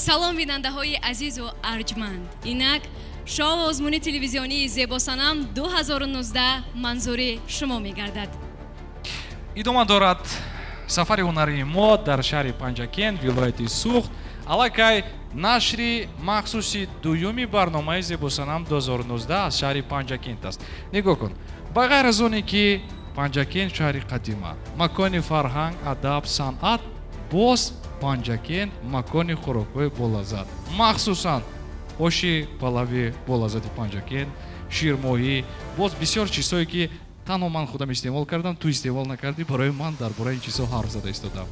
салом бинандаҳои азизу арҷманд. Инак шоу озмуни телевизионии Зебосанам 2019 манзури шумо мегардад. идома дорад сафари ҳунарии мо дар шаҳри Panjakent, вилояти Суғд. Аллакай нашри махсуси дуюми барномаи Zebosanam 2019 аз шаҳри Panjakent аст. Нигоҳ кун, ба ғайр аз оне ки Panjakent шаҳри қадима, макони фарҳанг, адаб, санъат, боз Panjakent макони хӯрокҳои болаззат, махсусан оши палави болаззати Panjakent, ширмоҳӣ, боз бисёр чизҳое ки танҳо ман худам истеъмол кардам, ту истеъмол накардӣ, барои ман дар бораи ин чизҳо ҳарф зада истодам.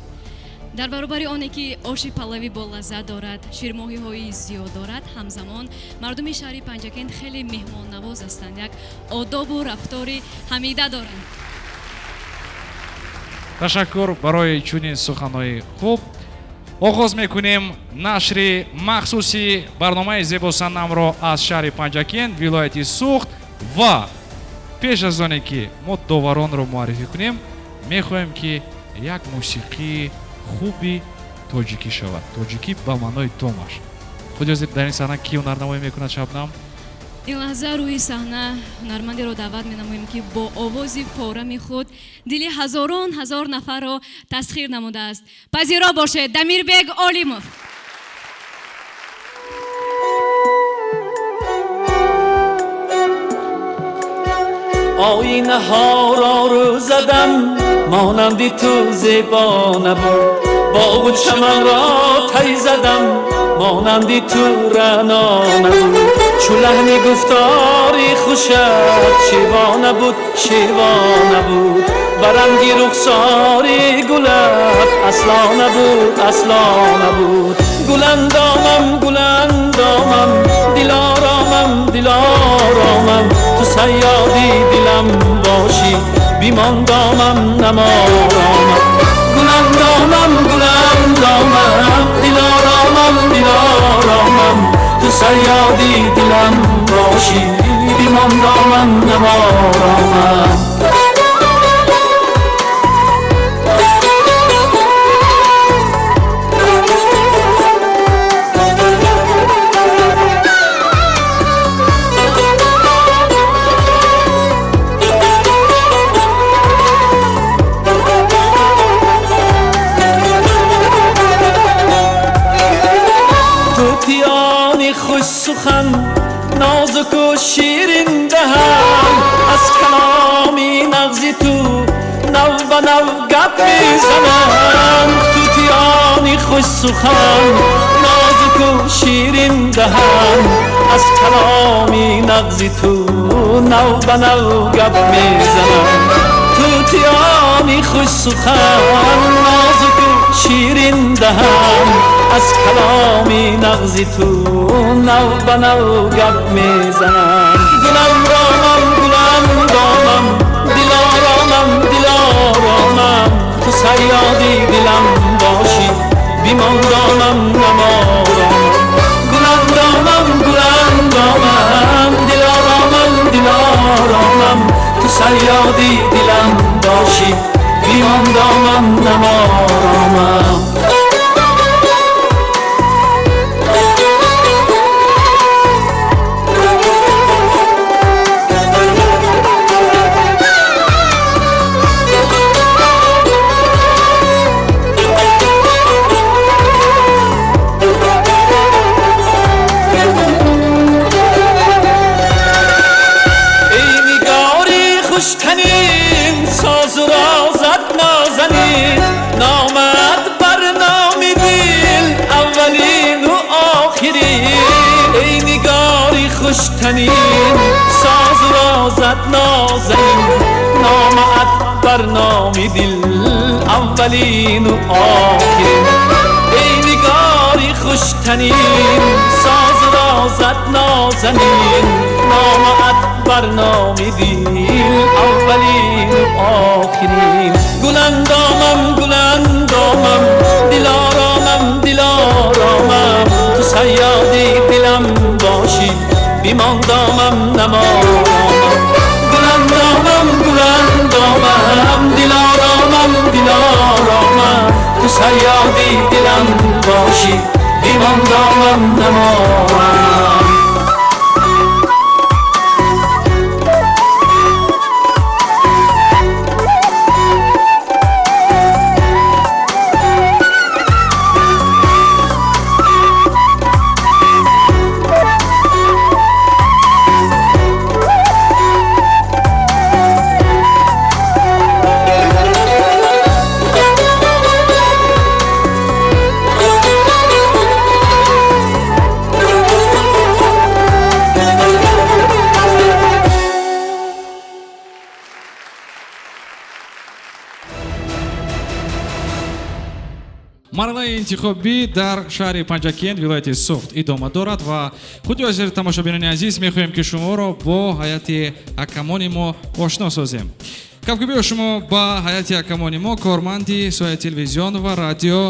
дар баробари оне ки оши палави бо лаззат дорад, ширмоҳиҳои зиёд дорад, ҳамзамон мардуми шаҳри Panjakent хеле меҳмоннавоз ҳастанд, як одобу рафтори ҳамида доранд. ташаккур барои чунин суханҳои хуб. оғоз мекунем нашри махсуси барномаи Zebosanamро аз шаҳри Panjakent, вилояти Суғд. ва пеш аз оне ки мо доваронро муаррифӣ кунем, мехоҳем ки як мусиқии хуби тоҷикӣ шавад. Тоҷикӣ ба маънои томаш. хуҷозиб дар ин саҳна ки ҳунарнамоӣ мекунад шабнам? ин лаҳза рӯи саҳна ҳунармандеро даъват менамоем ки бо овози порами худ дили ҳазорон ҳазор нафарро тасхир намудааст. пазиро бошед Дамирбек Олимов. آینه‌ها را رو زدم مانندی تو زیبا نبود باغ و چمن را تی زدم مانندی تو رعنا نبود چو لحن گفتاری خوشت شیوا نبود شیوا نبود برنگی رخساری گلت اصلا نبود اصلا نبود گلندامم گلندامم دلارامم دلارامم تو صیادی دلم باشی بیماندامم نمارامم گلندامم گلندامم دلارامم دلارامم تو صیادی دلم باشی بیماندامم نمارامم سخن نازک و شیرین دهن از کلامی نغزی تو نو به نو گپ میزنن توتیانی خوش سخن نازک و شیرین دهن از کلامی نغزی تو نو به نو گپ میزنن توتیانی خوش سخن نازک و شیرین دهن از کلامی نغزی تو نو به نو گپ میزنم گلم رامم گلم دامم دلارامم دلارامم تو صیادی دلم باشی بیمان دامم نمارامم گلم دامم گلم دامم دلارامم دلارامم تو صیادی دلم باشی بیمان دامم نمارامم خوشتنین ساز و رازت نازنین نامد برنامه دل اولین و آخرین ای نگاری خوشتنین ساز و رازت نازنین نامد برنامه دل اولین و آخرین ای نگاری خوشتنین ساز و رازت نازنین نامد برنامه دل اولین و آخرین گلندامم گلندامم دلارامم دلارامم تو صیادی دلم باشی بیماندامم نمارامم گلندامم گلندامم دلارامم دلارامم تو صیادی دلم باشی بیماندامم دامم نمایم. марҳилаи интихобӣ дар шаҳри Панҷакент вилояти Суғд идома дорад ва худи ҳозир тамошобинони азиз мехоҳем ки шуморо бо ҳайати ҳакамони мо ошно созем. кавкубиё шумо ба ҳайати ҳакамони мо корманди соҳаи телевизион ва радио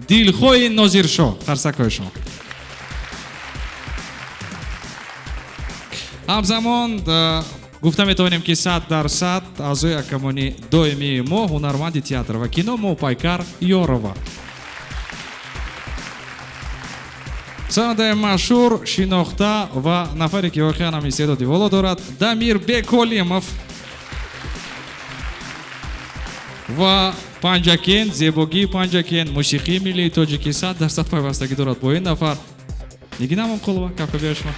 Дилхоҳи Нозиршоҳ қарсакҳои шумо. ҳамзамон гуфта метавонем ки 100% аъзои ҳакамони доимии мо ҳунарманди театр ва кино Мопайкар Ёрова, санадаи машҳур шинохта ва нафаре ки воқеан ҳам истеъдоди воло дорад Дамир Беколимов ва Панҷакент, зебогии Панҷакент, мусиқии миллии тоҷикӣ 100% пайвастагӣ дорад бо ин нафар. Нигина Момқулова, кавкабиё шумо.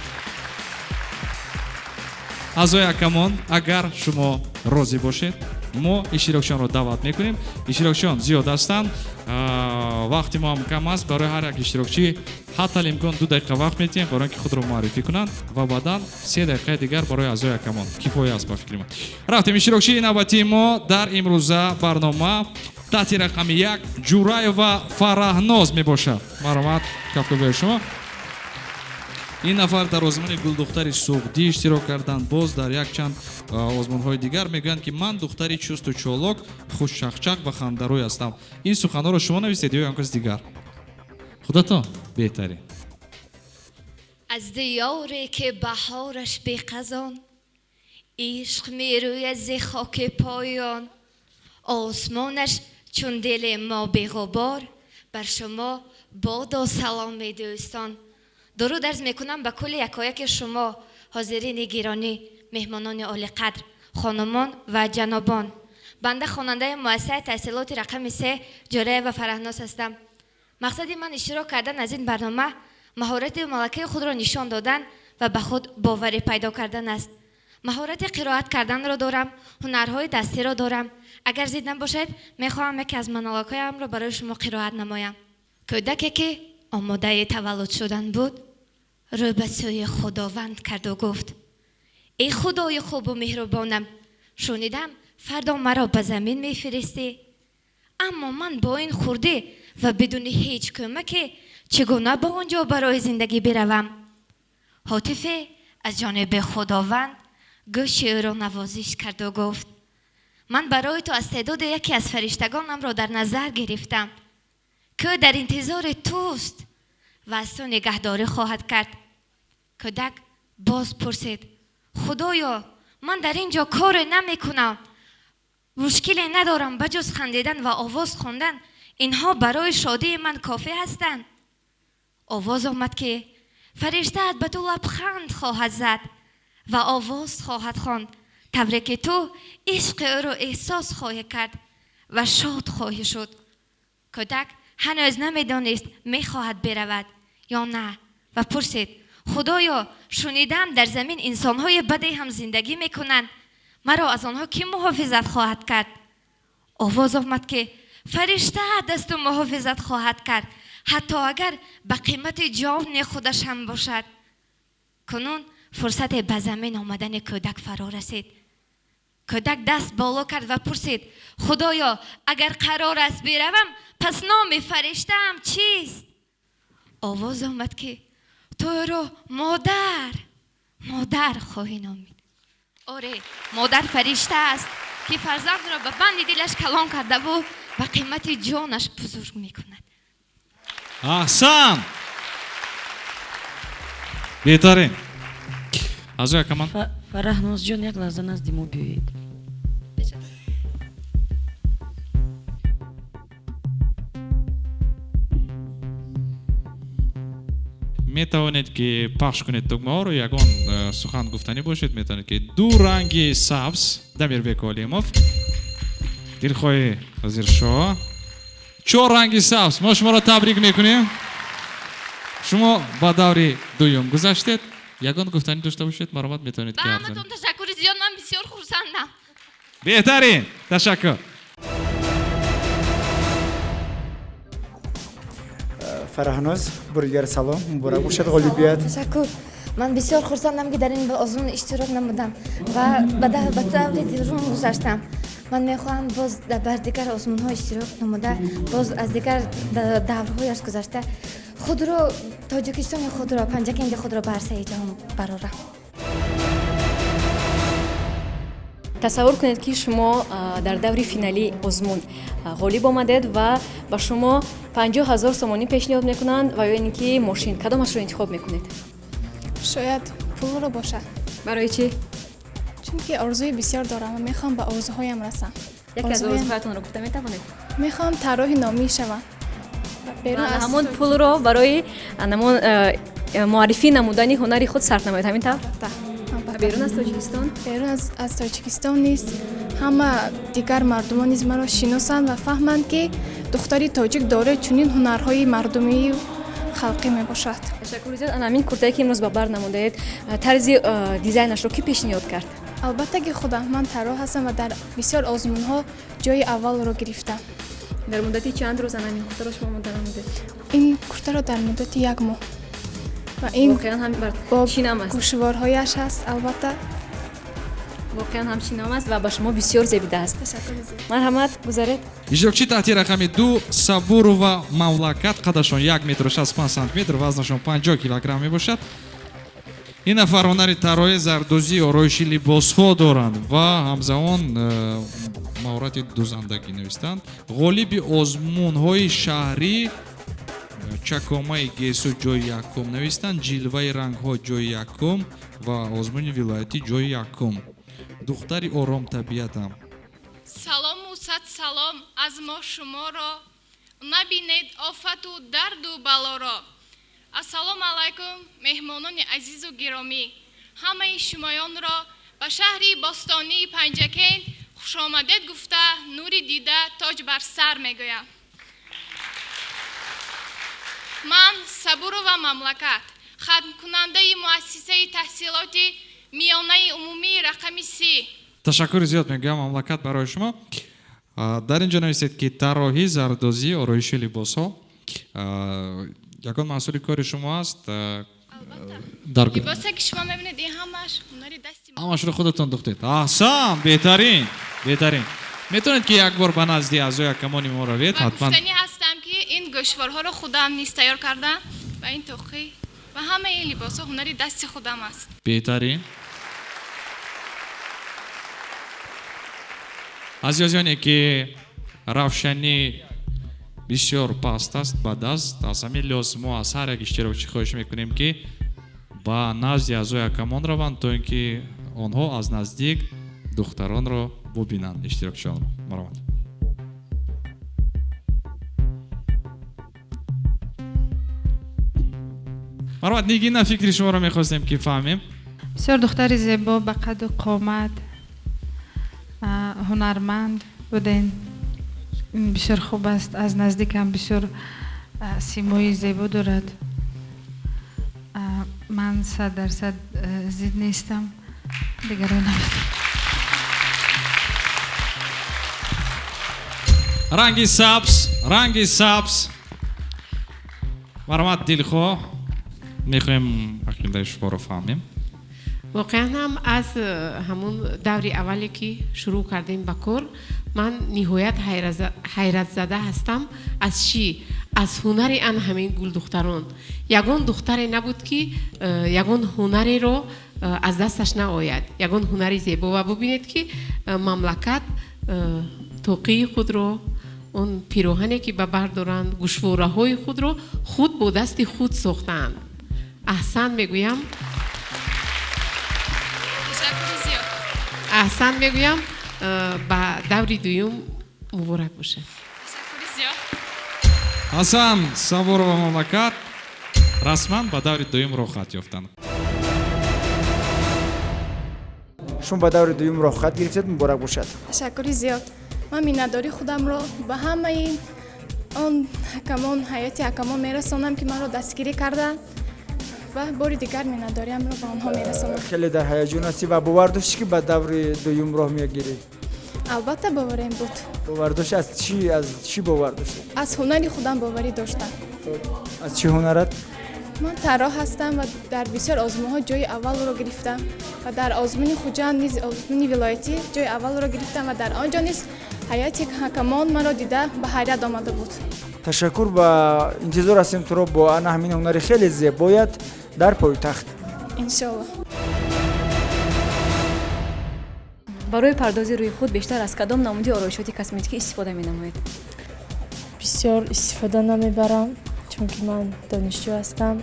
аъзои ҳакамон, агар шумо розӣ бошед, мо иштирокчиёнро даъват мекунем. иштирокчиён зиёд ҳастанд, вақти мо ҳам кам аст. барои ҳар як иштирокчӣ ҳаттал имкон 2 дақиқа вақт метиҳем барои ин ки худро муаррифӣ кунанд ва баъдан 3 дақиқаи дигар барои аъзои ҳакамон кифоя аст ба фикри ман. рафтем. иштирокчии навбатии мо дар имрӯза барнома таҳти рақами 1 Ҷураева Фараҳноз мебошад. марҳамат, кафкабиёи шумо. ин нафар дар озмуни Гулдухтари Суғдӣ иштирок карданд. боз дар якчанд озмунҳои дигар мегӯянд ки ман духтари чусту чолок, хушчақчақ ва хандарӯй ҳастам. ин суханҳоро шумо нависед ё ён каси дигар? худато беҳтарин. аз диёре ки баҳораш беқазон, ишқ мерӯяд зи хоки поён, осмонаш чун дили мо беғубор, бар шумо бодо саломи дӯстон. дуруд арз мекунам ба кулли якояки шумо ҳозирини гиронӣ, меҳмонони олиқадр, хонумон ва ҷанобон. банда хонандаи муассисаи таҳсилоти рақами 3 Ҷураева Фараҳноз ҳастам. мақсади ман иштирок кардан аз ин барнома маҳорати малакаи худро нишон додан ва ба худ боварӣ пайдо кардан аст. маҳорати қироат карданро дорам, ҳунарҳои дастиро дорам. агар зид набошед, мехоҳам яке аз монологҳоямро барои шумо қироат намоям. кӯдаке ки омодаи таваллуд шудан буд, рӯ ба сӯи худованд карду гуфт: эй худои хубу меҳрубонам, шунидам фардо маро ба замин мефиристӣ. аммо ман бо ин хурдӣ ва бидуни ҳеҷ кӯмаке чӣ гуна ба он ҷо барои зиндагӣ биравам? ҳотифе аз ҷониби худованд гӯши ӯро навозиш карду гуфт: ман барои ту аз теъдоди яке аз фариштагонамро дар назар гирифтам. кӯ дар интизори туст ва аз ту нигаҳдорӣ хоҳад кард. кӯдак боз пурсид: худоё, ман дар ин ҷо коре намекунам, мушкиле надорам ба ҷуз хандидан ва овоз хондан. инҳо барои шодии ман кофӣ ҳастанд. овоз омад ки фариштаат ба ту лабханд хоҳад зад ва овоз хоҳад хонд, тавре ки ту ишқи ӯро эҳсос хоҳӣ кард ва шод хоҳӣ шуд. кӯдак ҳанӯз намедонист мехоҳад биравад ё на ва пурсид: худоё, шунидам дар замин инсонҳои баде ҳам зиндагӣ мекунанд. маро аз онҳо кӣ муҳофизат хоҳад кард? овоз омад ки фариштаат аз ту муҳофизат хоҳад кард, ҳатто агар ба қимати ҷони худаш ҳам бошад. кунун фурсате ба замин омадани кӯдак фаро расид. кӯдак даст боло кард ва пурсид: худоё, агар қарор аст биравам, пас номи фариштаам чист? овоз омад ки ту ӯро модар хоҳӣ номид. оре, модар фаришта аст ки фарзандро ба банди дилаш калон кардаву ба қимати ҷонаш бузург мекунад. аҳсан, беҳтарин. аъзои ҳакамон, Фараҳнозҷон, як лаҳза назди мо биёед. метавонед ки пахш кунед тугмаҳоро ягон сухан гуфтанӣ бошед метавонед ки ду ранги сабз Дамирбек Олимов Дилхоҳи Ҳозиршоҳ 4 ранги сабз мо шуморо табрик мекунем шумо ба даври дуюм гузаштед ягон гуфтанӣ дошта бошед марҳамат метавонед ки ҳаматон ташаккури зиёд ман бисёр хурсандам беҳтарин ташаккур Фараҳноз бургар салом муборак бошад ғолибият. Ташаккур. Ман бисёр хурсандам ки дар ин озмун иштирок намудам ва ба даври дилрум гузаштам. Ман мехоҳам боз бар дигар озмунҳо иштирок намуда, боз аз дигар даврҳояш гузашта худро Тоҷикистони худро, Панҷакенти худро бар саҳи ҷаҳон барорам. тасаввур кунед ки шумо дар даври финалии озмун ғолиб омадед ва ба шумо 50 000 сомонӣ пешниҳод мекунанд ва ё ин ки мошин кадомашро интихоб мекунед шояд пулро бошад барои чӣ чунки орзуи бисёр дорам ва мехоҳам ба орзуҳоям расам яке аз орзуҳоятонро гуфта метавонед мехоҳам тарроҳи номӣ шавам ҳамон пулро барои муаррифӣ намудани ҳунари худ сарф намоед ҳамин тавр берун аз Тоҷикистон берун аз Тоҷикистон низ ҳама дигар мардумон низ маро шиносанд ва фаҳманд ки духтари тоҷик дорад чунин ҳунарҳои мардумию халқӣ мебошад ташаккури зиёд ана ҳамин куртае ки имрӯз ба бар намудаед тарзи дизайнашро кӣ пешниҳод кард албатта ки худам ман тарроҳ ҳастам ва дар бисёр озмунҳо ҷои аввалро гирифтам дар муддати чанд рӯз ана ҳамин куртаро шумо мудда намудед ин куртаро дар муддати 1 моҳ ва ин бо чинам аст гӯшворҳояш ҳаст албатта воқеан ҳам чинам аст ва ба шумо бисёр зебидааст марҳамат гузаред иштирокчии таҳти рақами 2 Сабурова Мамлакат қадашон 1 метр 65 сантиметр вазнашон 50 килограмм мебошад ин нафар ҳунари тарроҳӣ зардӯзӣ ороиши либосҳо доранд ва ҳамзамон маҳорати дузандагӣ навистанд ғолиби озмунҳои шаҳрӣ чакомаи гесу ҷои якум навистанд ҷилваи рангҳо ҷои якум ва озмуни вилоятӣ ҷои якум духтари ором табиатам салому сад салом аз мо шуморо набинед офату дарду балоро ассалому алайкум меҳмонони азизу гиромӣ ҳамаи шумоёнро ба шаҳри бостонии Панҷакент хушомадед гуфта нури дида тоҷ бар сар мегӯям ман Сабурова Мамлакат хатмкунандаи муассисаи таҳсилоти миёнаи умумии рақами 30 ташаккури зиёд мегӯям Мамлакат барои шумо дар ин ҷо нависед ки тарроҳӣ зардозӣ ороиши либосҳо ягон масъули кори шумо аст либосе ки шумо мебинед ин ҳамаш ҳунари дасти ҳамашро худатон духтед аҳсан беҳтарин беҳтарин метавонед ки як бор ба назди аъзои якамони мо равед ҳатман гуфтанӣ ҳастам ки ин гӯшворҳоро худам низ тайёр кардам ва ин тоқӣ ва ҳамаи ин либосҳо ҳунари дасти худам аст беҳтарин азизоне ки равшанӣ бисёр паст аст бад аст аз ҳамин лиҳоз мо аз ҳар як иштирокчӣ хоҳиш мекунем ки ба назди аъзои якамон раванд то ин ки онҳо аз наздик духтаронро бубинанд иштирокчиёнро марҳамат марҳамат нигина фикри шуморо мехостем ки фаҳмем бисёр духтари зебо ба қадду қомат ҳунарманд буден бисёр хуб аст аз наздикам бисёр симои зебо дорад ман 100% зид нестам дигарон намедонам ранги сабз марҳамат дилхоҳ мехоҳем ақидаи шуморо фаҳмем воқеан ҳам аз ҳамун даври аввале ки шурӯъ кардем ба кор ман ниҳоят ҳайратзада ҳастам аз чӣ аз ҳунари ан ҳамин гулдухтарон ягон духтаре набуд ки ягон ҳунареро аз дасташ наояд ягон ҳунари зебо ва бубинед ки мамлакат тоқии худро он пироҳане ки ба бар доранд гӯшвораҳои худро худ бо дасти худ сохтаанд аҳсан мегӯям аҳсан мегӯям ба даври дуюм муборак бошад ҳасан Сабурова Мамлакат расман ба даври дуюм роҳ хат ёфтанд. шумо ба даври дуюм роҳ хат гирифтед, муборак бошад. ташаккури зиёд. ман миннатдорӣ худамро ба ҳамаи он ҳакамон ҳаёти ҳакамон мерасонам ки маро дастгирӣ карданд ва бори дигар миннатдориамро ба онҳо мерасонам. хеле дар ҳаяҷон ҳастӣ ва бовар дошти ки ба даври дуюм роҳ мегирӣ? албатта боварем буд. бовар дошти? аз чӣ бовар дошти? аз ҳунари худам боварӣ доштам. аз чӣ ҳунарат? ман тарроҳ ҳастам ва дар бисёр озмунҳо ҷойи аввалро гирифтам ва дар озмуни хуҷанд низ озмуни вилоятӣ ҷойи аввалро гирифтам ва дар он ҷо низ ҳаёти ҳакамон маро дида ба ҳайрат омада буд. ташаккур ва интизор ҳастем туро бо ана ҳамин ҳунари хеле зебоят дар пойтахт. иншоалло. барои пардози рӯи худ бештар аз кадом намуди ороишоти косметикӣ истифода менамоед? бисёр истифода намебарам, чунки ман донишҷӯ ҳастам.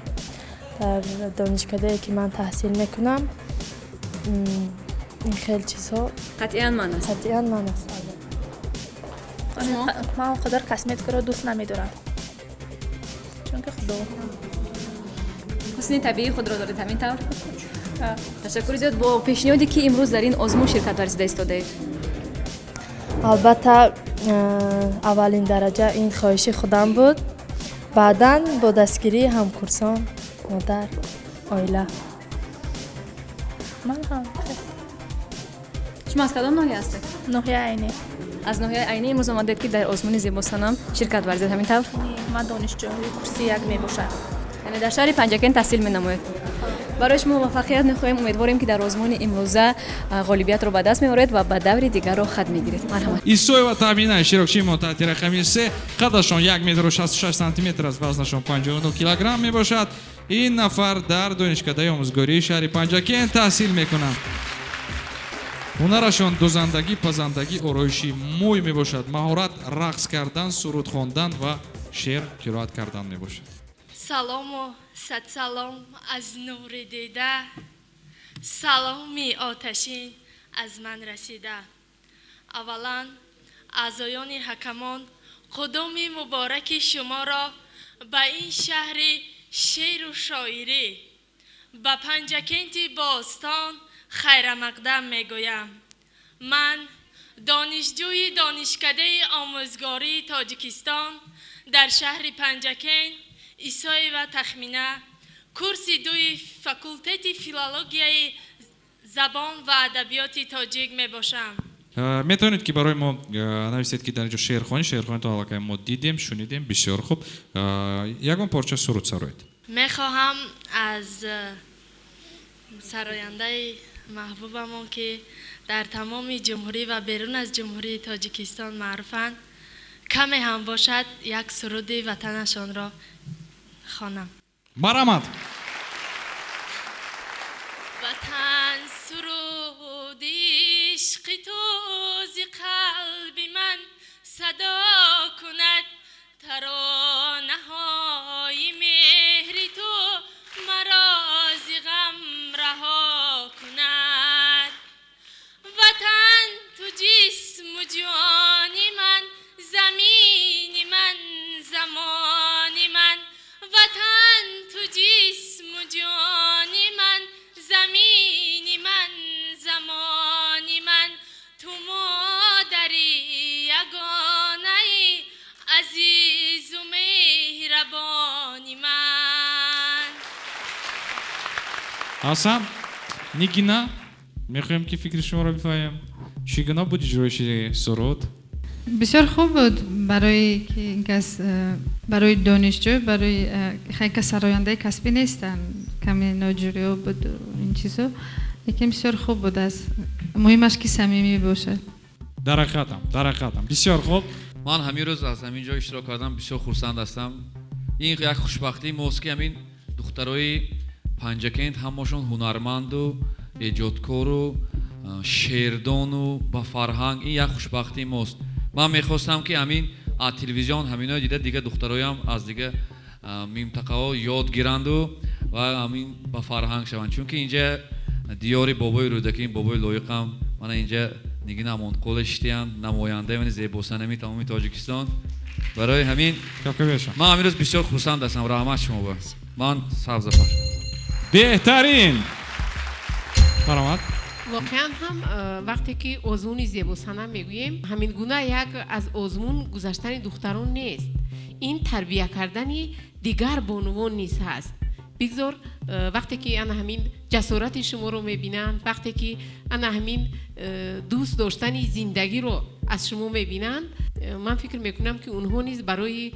дар донишкадае ки ман таҳсил мекунам, ин хел чизҳо қатъиан ман аст. қатъиан ман аст. ман он қадар косметикаро дӯст намедорам, чунки худо ҳусни табиии худро доред ҳамин тавр? ташаккури зиёд. бо пешниҳоде ки имрӯз дар ин озмун ширкат варзида истодаед? албатта аввалин дараҷа ин хоҳиши худам буд, баъдан бо дастгирии ҳамкурсон, модар, оила. ман ҳам шумо аз кадом ноҳия ҳастед? ноҳияи айне. аз ноҳияи айне имрӯз омадед ки дар озмуни Зебосанам ширкат варзед ҳамин тавр? ман донишҷӯи курси як мебошам. яъне дар шаҳри Панҷакент таҳсил менамоед. барои шумо муваффақият мехоҳем. умедворем ки дар озмуни имрӯза ғолибиятро ба даст меоред ва ба даври дигарро хат мегиред. марҳамат. исоева таъмина ishtirokchi mutaxassис raqami 3 qaddashon 1 м 66 см аст, вазнашон 59 кг мебошад. ин нафар дар донишкадаи омӯзгории шаҳри Панҷакент таҳсил мекунанд. ҳунарашон дузандагӣ, пазандагӣ, ороиши мӯй мебошад. маҳорат рақс кардан, суруд хондан ва шеър қироат кардан мебошад. салому садсалом аз нури дида, саломи оташин аз ман расида. аввалан аъзоёни ҳакамон, қудуми мубораки шуморо ба ин шаҳри шеъру шоирӣ, ба Панҷакенти бостон хайрамақдам мегӯям. ман донишҷӯи донишкадаи омӯзгории тоҷикистон дар шаҳри Панҷакент исоева тахмина курси 2 факултети филологияи забон ва адабиёти тоҷик мебошам. метавонед ки барои мо нависед ки дар инҷо шеърхонитон аллакай мо дидем, шунидем. бисёр хуб. ягон порча суруд сароед. мехоҳам аз сарояндаи маҳбубамон ки дар тамоми ҷумҳурӣ ва берун аз ҷумҳурии тоҷикистон маъруфанд, каме ҳам бошад як суруди ватанашонро хонам. марҳамат. ватан суруди ишқи ту зи қалби ман садо кунад, таронаҳои меҳри ту маро зи ғам раҳо кунад. ватан ту ҷисму ҷони ман, замини ман, замони ман. ватан ту ҷисму ҷони ман, замини ман, замони ман. ту модари ягонаи азизу меҳрабони ман. ҳасан нигина мехоҳем ки фикри шуморо бифаҳмем. чӣ гуна буд иҷроиши суруд? бисёр хуб буд барои ки ин кас барои донишҷӯ, барои хайка сарояндаи касбӣ нестан, каме ноҷуриё буд ин чизо, лекин бисёр хуб буд аст. муҳимаш ки самимӣ бошад. дар ҳақиқатам бисёр хуб. ман ҳамин рӯз аз ҳамин ҷо иштирок кардам, бисёр хурсанд ҳастам. ин як хушбахтии мост ки ҳамин духтарои Панҷакент ҳамошон ҳунарманду эҷодкору шеърдону ба фарҳанг, ин як хушбахтии мост. ман мехостам ки ҳамин аз телевизион ҳаминои дида дига духтароям аз дига минтақаҳо ёд гиранду ва ҳамин ба фарҳанг шаванд, чунки инҷа диёри бобои рӯдакин, бобои лоиқам, мана инҷа нигина амонқуле шитиянд, намояндаи мани Зебосанами тамоми Тоҷикистон. барои ҳамин ман ҳамин рӯз бисёр хурсанд ҳастам. раҳмат шумо ба. من صاحب زفر بهترین فرامد واقعا هم وقتی که آزمون زیباسنم میگوییم همین گونه یک از آزمون گذشتن دختران نیست. این تربیت کردنی دیگر بانوان نیست هست. بگذار وقتی که انا همین جسارت شما رو میبینن، وقتی که انا همین دوست داشتن زندگی رو از شما میبینن، من فکر میکنم که اونها نیز برای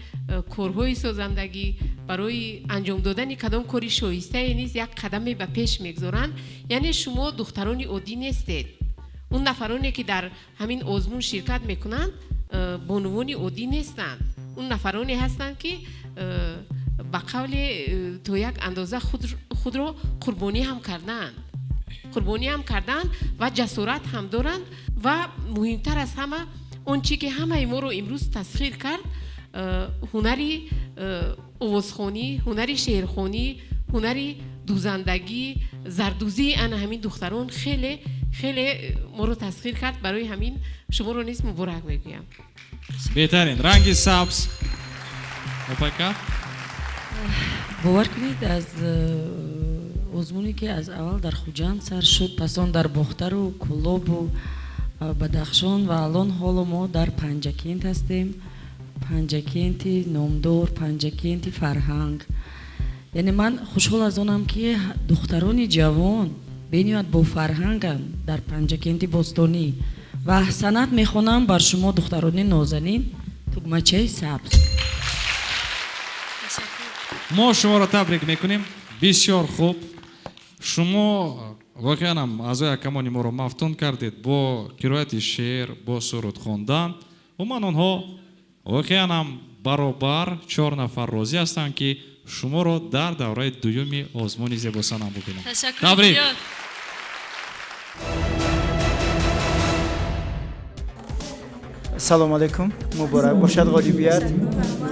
کارهای سازندگی، برای انجام دادن کدام کاری شایسته نیز یک قدم به پیش میگذارن. یعنی شما دخترانی عادی نیستید. اون نفرانی که در همین آزمون شرکت میکنن بانوانی عادی نیستند. اون نفرانی هستند که با قول تو یک اندازه خود رو قربانی هم کردن و جسارت هم دارند و مهمتر از همه اون چی که همه ما رو امروز تسخیر کرد، هنری آوازخوانی، هنری شعرخوانی، هنری دوزندگی، زردوزی ان همین دختران خیلی خیلی ما رو تسخیر کرد. برای همین شما رو نیز مبارک میگویم. بهترین رنگ سبز اپاکا باور کنید از آزمونی که از اول در خوجند سر شد، پس آن در باختر و کلاب و بدخشان و الان حالا ما در پنجکент هستیم. پنجکент نامدار، پنجکент فرهنگ. یعنی من خوشحال از آنم که دختران جوان بینید با فرهنگم در پنجکент باستانی و سند میخوانم بر شما دختران نازنین تگمچه سبز. ما شما را تبریک میکنیم. بسیار خوب. شما واقعا هم اعضای کمانی ما رو مفتون کردید با قرائت شعر، با سرود خواندن و من آنها واقعا هم برابر 4 نفر راضی هستند که شما رو در دوره دوم آزمون زیباسنم ببینم. تبریک. سلام علیکم، مبارک باشد غالیبیت.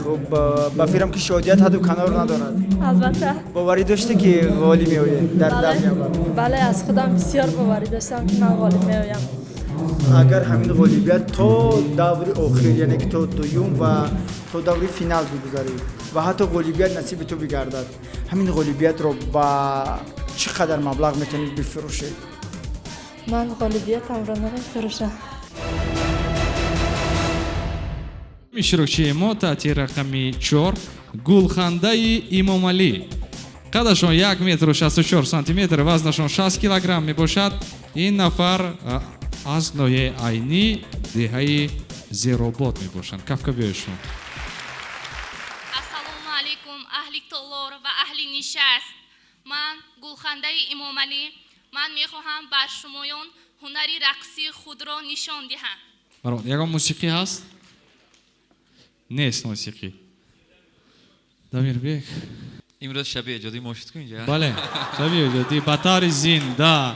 خب بفیرم که شادیت حد و کنار ندارد. البته باوری داشته که غالی می آید در دم اول؟ بله از خودم بسیار باوری داشتم که من غالی می آیم. اگر همین غالیبیت تا دوری آخر، یعنی که تا دوم و تا دوری فینال بگذاری و حتی غالیبیت نصیب تو بگردد، همین غالیبیت رو با چقدر مبلغ میتونید بفروشید؟ من غالیبیتم رو نمیفروشم. اشتراکچی ما تحت رقم 4 گلخنده امامعلی. قدشان 1 متر و 64 سانتی متر، وزنشان 60 کیلوگرم می باشد. این نفر از نوع عینی دهه زیراباد می باشند. کفکا بیایشون. السلام علیکم اهلی تالار و اهلی نشست. من گلخنده امامعلی. من میخواهم بر شمایان هنری رقصی خود را نشان دهم. یکم موسیقی هست؟ نیست موسیقی. دمیر بیک. امروز شبیه ایجادی ما شد اینجا. بله شبیه ایجادی بطار زنده.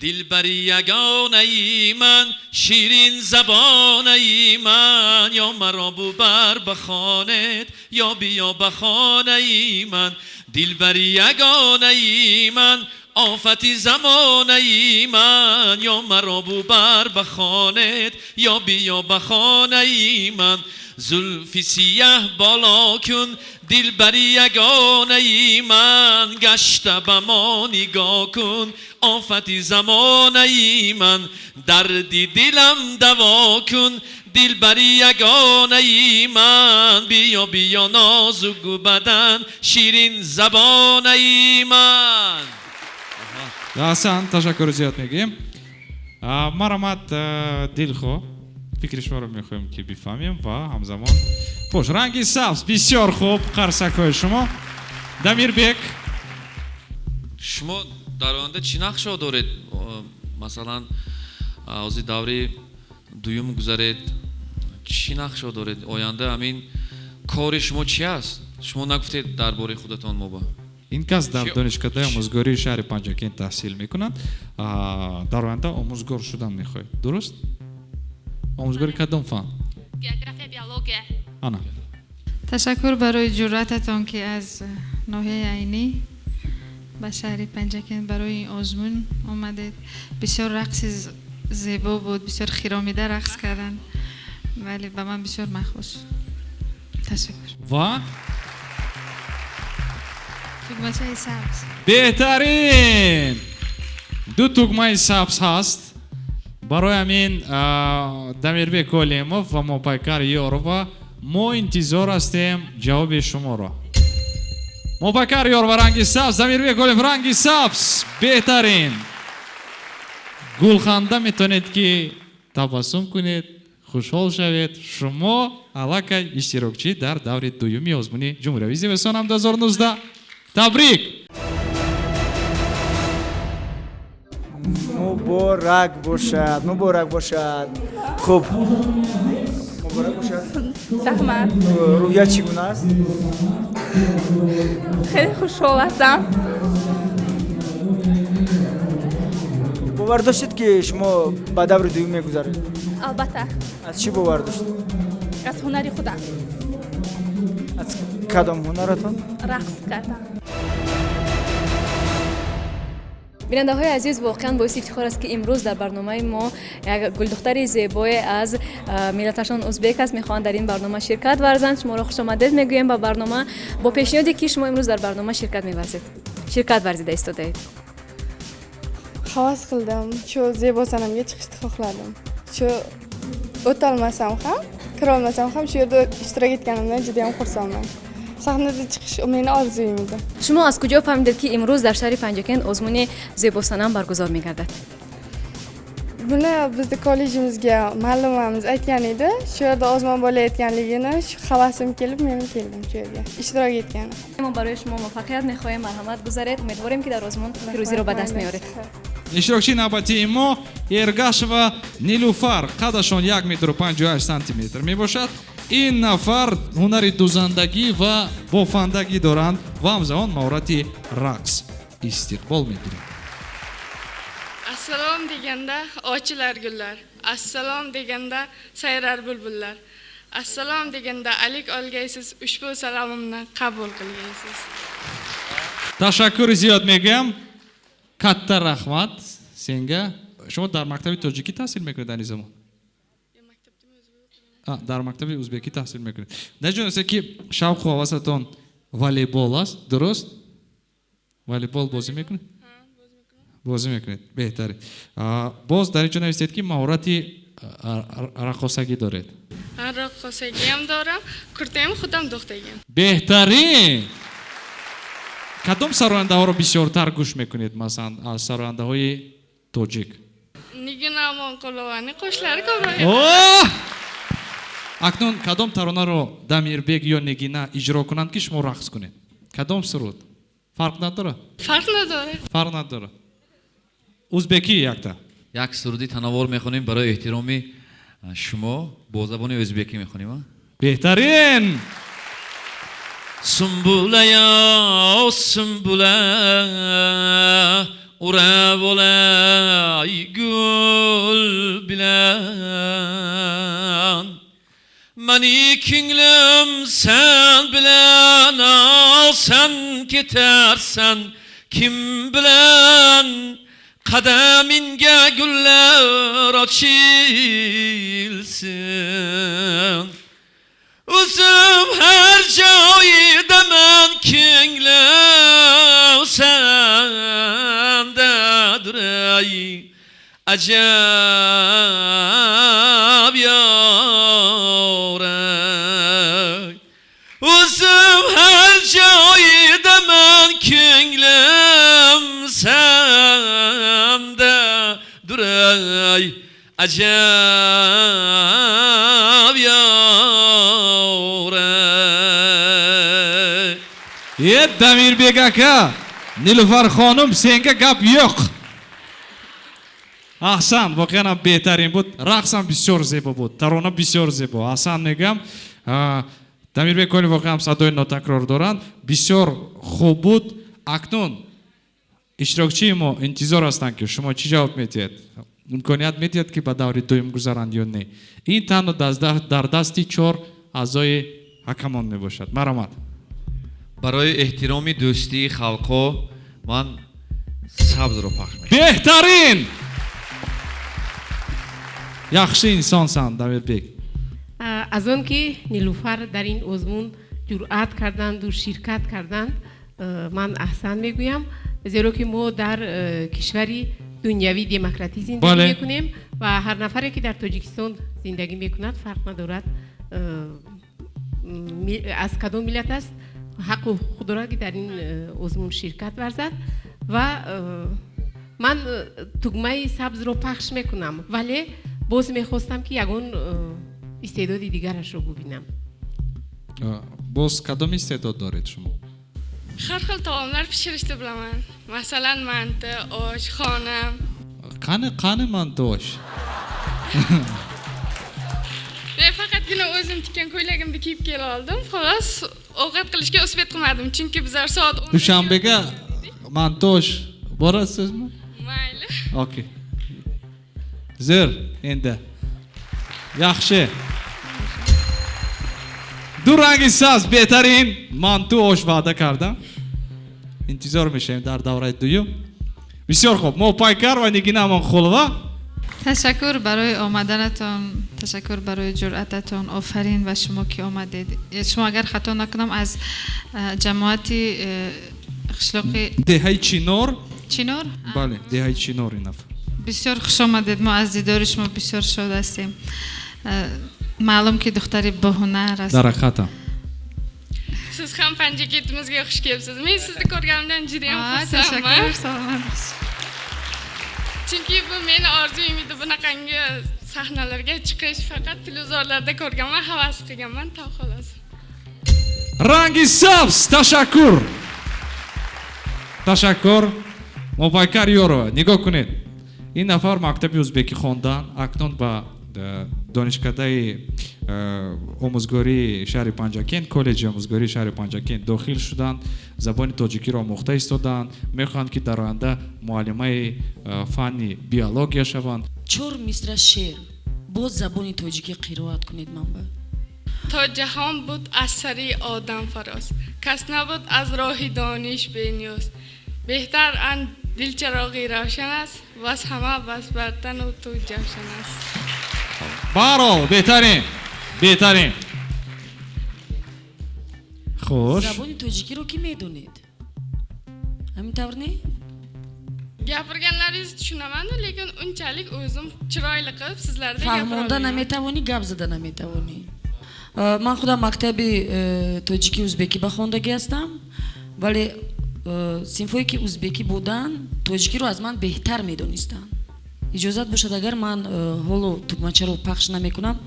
دلبر یگانه ای من، شیرین زبانه ای من، یا مرا ببر بخانت یا بیا بخانه ای من. دلبر یگانه ای من، آفت زمانه ای من، یا مرا ببر بخانت یا بیا بخانه ای من. زلف سیه بالا کن دلبر یگانه ای من، گشته به ما نگاه کن آفت زمانه ای من. درد دلم دوا کن دلبر یگانه ای من، بیا بیا نازک بدن شیرین زبانه ای من. حسن تشکر زیاد میگیم. مرامت دلخو فکر شما رو میخوایم که بفهمیم و همزمان خوش. رنگی سبز بسیار خوب. قرصک های شما. دمیر بیک. شما در آینده چی نقش ها دارید؟ مثلا از دوره دوم گذارید، چی نقش ها دارید؟ آینده همین کار شما چی است؟ شما نگفتید درباره خودتان ما. این کس در دانشکده آموزگاری شهر پنجاکент تحصیل میکنند. در آینده آموزگار شدن میخواهید، درست؟ آموزگاری کدام فن؟ گیوگرافی بیولوژی. آنا. تشکر برای جرأتتان که از ناحیه عینی به شهر پنجکент برای این آزمون آمدید. بسیار رقص زیبا بود، بسیار خیرامیده رقص کردن، ولی به من بسیار مخصوص. تشکر. و тугмачаи сабз. بهترین دو توگمه سبز هست برای همین دمیربek کلیموف و موپایکار یوروا ما انتظار هستیم جواب شما را موپایکار یوروا رنگی سبز دمیربek کلیموف رنگی سبز بهترین گلخنده میتونید که تبسم کنید خوشحال شوید شما علاقه اشتراکچی در دور دومی آزمون جمهوری زمستان 2019 تبریک مبارک باشد مبارک باشد خوب مبارک باشد زحمت روحیت چگونه است خیلی خوشحال هستم باور داشتید که شما به دور دوم میگذارید البته از چی باور داشتید از هنری خودم از کدام هنرتون رقص کردم بیننده های عزیز واقعا باعث افتخار است که امروز در برنامه ما یک گلدختر زیبای از ملتشان ازبک است میخوان در این برنامه شرکت ورزند شما را خوش آمدید میگویم به برنامه با پیشنهادی که شما امروز در برنامه شرکت ورزیده ایستادید havas qildim shu Zebosanamga chiqishni xohladim shu o'tolmasam ham kirolmasam ham shu yerda ishtirok etganimdan juda ham xursandman sahnada chiqish meni orzuyim edi شما از کجا فهمیدید که امروز در شهر پنجاکند آزمون زیباسانم برگزار می‌گردد buni bizni kollejimizga ma'lumamiz aytgan edi shu yerda ozmon bo'layotganligini shu havasim kelib men keldim shu yerga ishtirok etganim ما برای شما موفقیت می‌خواهیم مرحمت گذارید امیدواریم که در آزمون پیروزی را به دست میارید اشتراکچی نوبتی ما ергasheva نیلوفر قدشان 1 متر و 58 سانتی متر می باشد این نفر هنر دوزندگی و بافندگی دارند و همزمان مهارت رقص استقبال می‌گیرند Assalom deganda ochilar gullar, assalom deganda sayrar bulbullar, assalom deganda alik olgaysiz, ushbu salomimni qabul qilgaysiz. Tashakkur ziyod megam. Katta rahmat senga. Shoma dar maktabi tojiki tahsil mekunid ani zamon. Dar maktabi o'zbeki tahsil mekunid. Najunasa ki shavq va havasaton voleybol ast, durust? Voleybol bozi mekunid? بازی میکنید بهتره باز در اینجا نوشتید که مهارتی رقاصگی دارید رقاصگی هم دارم کرتم خودم دختگیم بهترین کدام سراینده ها رو بسیارتر گوش میکنید مثلا از سراینده های توجیک نیگه نامان قلوانی قشلر کارایی اکنون کدام ترانه رو دمیربek یا نگینه اجرا کنند که شما رقص کنید کدام سرود فرق نداره فرق نداره ازبکی یکتا یک سرودی تنوار میخونیم برای احترام شما با زبان ازبکی میخونیم بهترین سنبوله یا سنبوله اره بوله گل بلن منی کنگلم sen bilen sen ketersen kim bilen Kademinge güller açılsın Uzum her cayda men kinglem sendedir ey acab yar ey Uzum her cayda men kinglem sende duray acab yar ey Damirbek aka Nilufar xonim senga gap yo'q ahsan voqean ham behtarin بود raqs ham bisyor zebo بود tarona bisyor zebo ahsan megam Damirbek ko'li voqean ham sadoy notakror دارند bisyor خوب بود اکنون اشتراکچی ما انتظار هستند که شما چی جواب میدید امکانیت میدید که به دور دوم گذارند یا نه این تنها در دستی 4 اعضای حکمان میباشد مرحمت برای احترام دوستی خلقو من سبز رو پخش میکنم بهترین yaxshi insonsan Damirbek از اون که نیلوفر در این آزمون جرأت کردند و شرکت کردند من احسن میگویم، زیرا که ما در کشوری دنیوی دموکراتی زندگی بله. میکنیم و هر نفری که در تاجیکستان زندگی میکند فرق ندارد از کدام ملت است، حق و حقوق دارد که در این آزمون شرکت ورزد و من تگمه سبز رو پخش میکنم، ولی باز میخواستم که یگان استعداد دیگرش رو ببینم. باز کدام استعداد دارید شما؟ خیلی طعامlar pişirishni bilaman. Masalan, manta, osh, xonam. Qani mantosh. Men faqatgina o'zim tikkan ko'ylagimni kiyib kela oldim. Xolos, ovqat qilishga usbet qilmadim, chunki bizlar soat 10 Dushanbega mantosh borasizmi? Mayli. Okay. Zo'r endi. Yaxshi. Durangi saz betarin mantu osh va'da kardam. Intizor mishim dar davraи duyum. Bisyor xo'p, Mopaykar va Nigina Amonxulova. تشکر برای آمدنتان، تشکر برای جرأتتان، آفرین و شما که آمدید. شما اگر خطا نکنم از جماعتی خشلاقی دهه چینور. چینور؟ بله، دهه چینور این نفر. بسیار خوش آمدید. ما از دیدار شما بسیار شاد هستیم. معلوم که دختری با هنر است. در خطا. Siz ham Panjakentimizga xush kelibsiz. Men sizni ko'rganimdan juda ham xursandman. Tashakkur, salomat bo'lasiz. Chunki bu meni orzuyim edi, bunaqangi sahnalarga chiqish faqat televizorlarda ko'rganman, havas qilganman, ta xolos. Rangi sabz, tashakkur. Tashakkur. Mopaykar Yorova, nigoh kunid. این نفر مکتب ازبکی خوندن، اکنون با دانشکده آموزگاری شهر پنجاکент، کالج آموزگاری شهر پنجاکент داخل شدند، زبان تاجیکی را آموخته ایستادند، میخواهند که در آینده معلمای فنی بیولوژی شوند. 4 مصرع شعر باز زبان تاجیکی قرائت کنید منبع. تا جهان بود از سری آدم فراز، کس نبود از راه دانش بینیاز. بهتر ان دل چراغی روشن است، بس همه بس برتن و تو جوشن است. برو، بهترین، بهترین. خوش. زبان تاجیکی رو کی میدونید؟ همین طور نه؟ gapirganlaringizni tushunaman, lekin unchalik o'zim chiroyli qilib sizlarga فهمونده نمیتوانی، گپ زده نمیتوانی. من خودم مکتبی تاجیکی ازبکی به خوندگی هستم، ولی صنفایی که ازبکی بودن تاجیکی رو از من بهتر میدونستن. اجازت باشد اگر من حالا تکمچه رو پخش نمیکنم،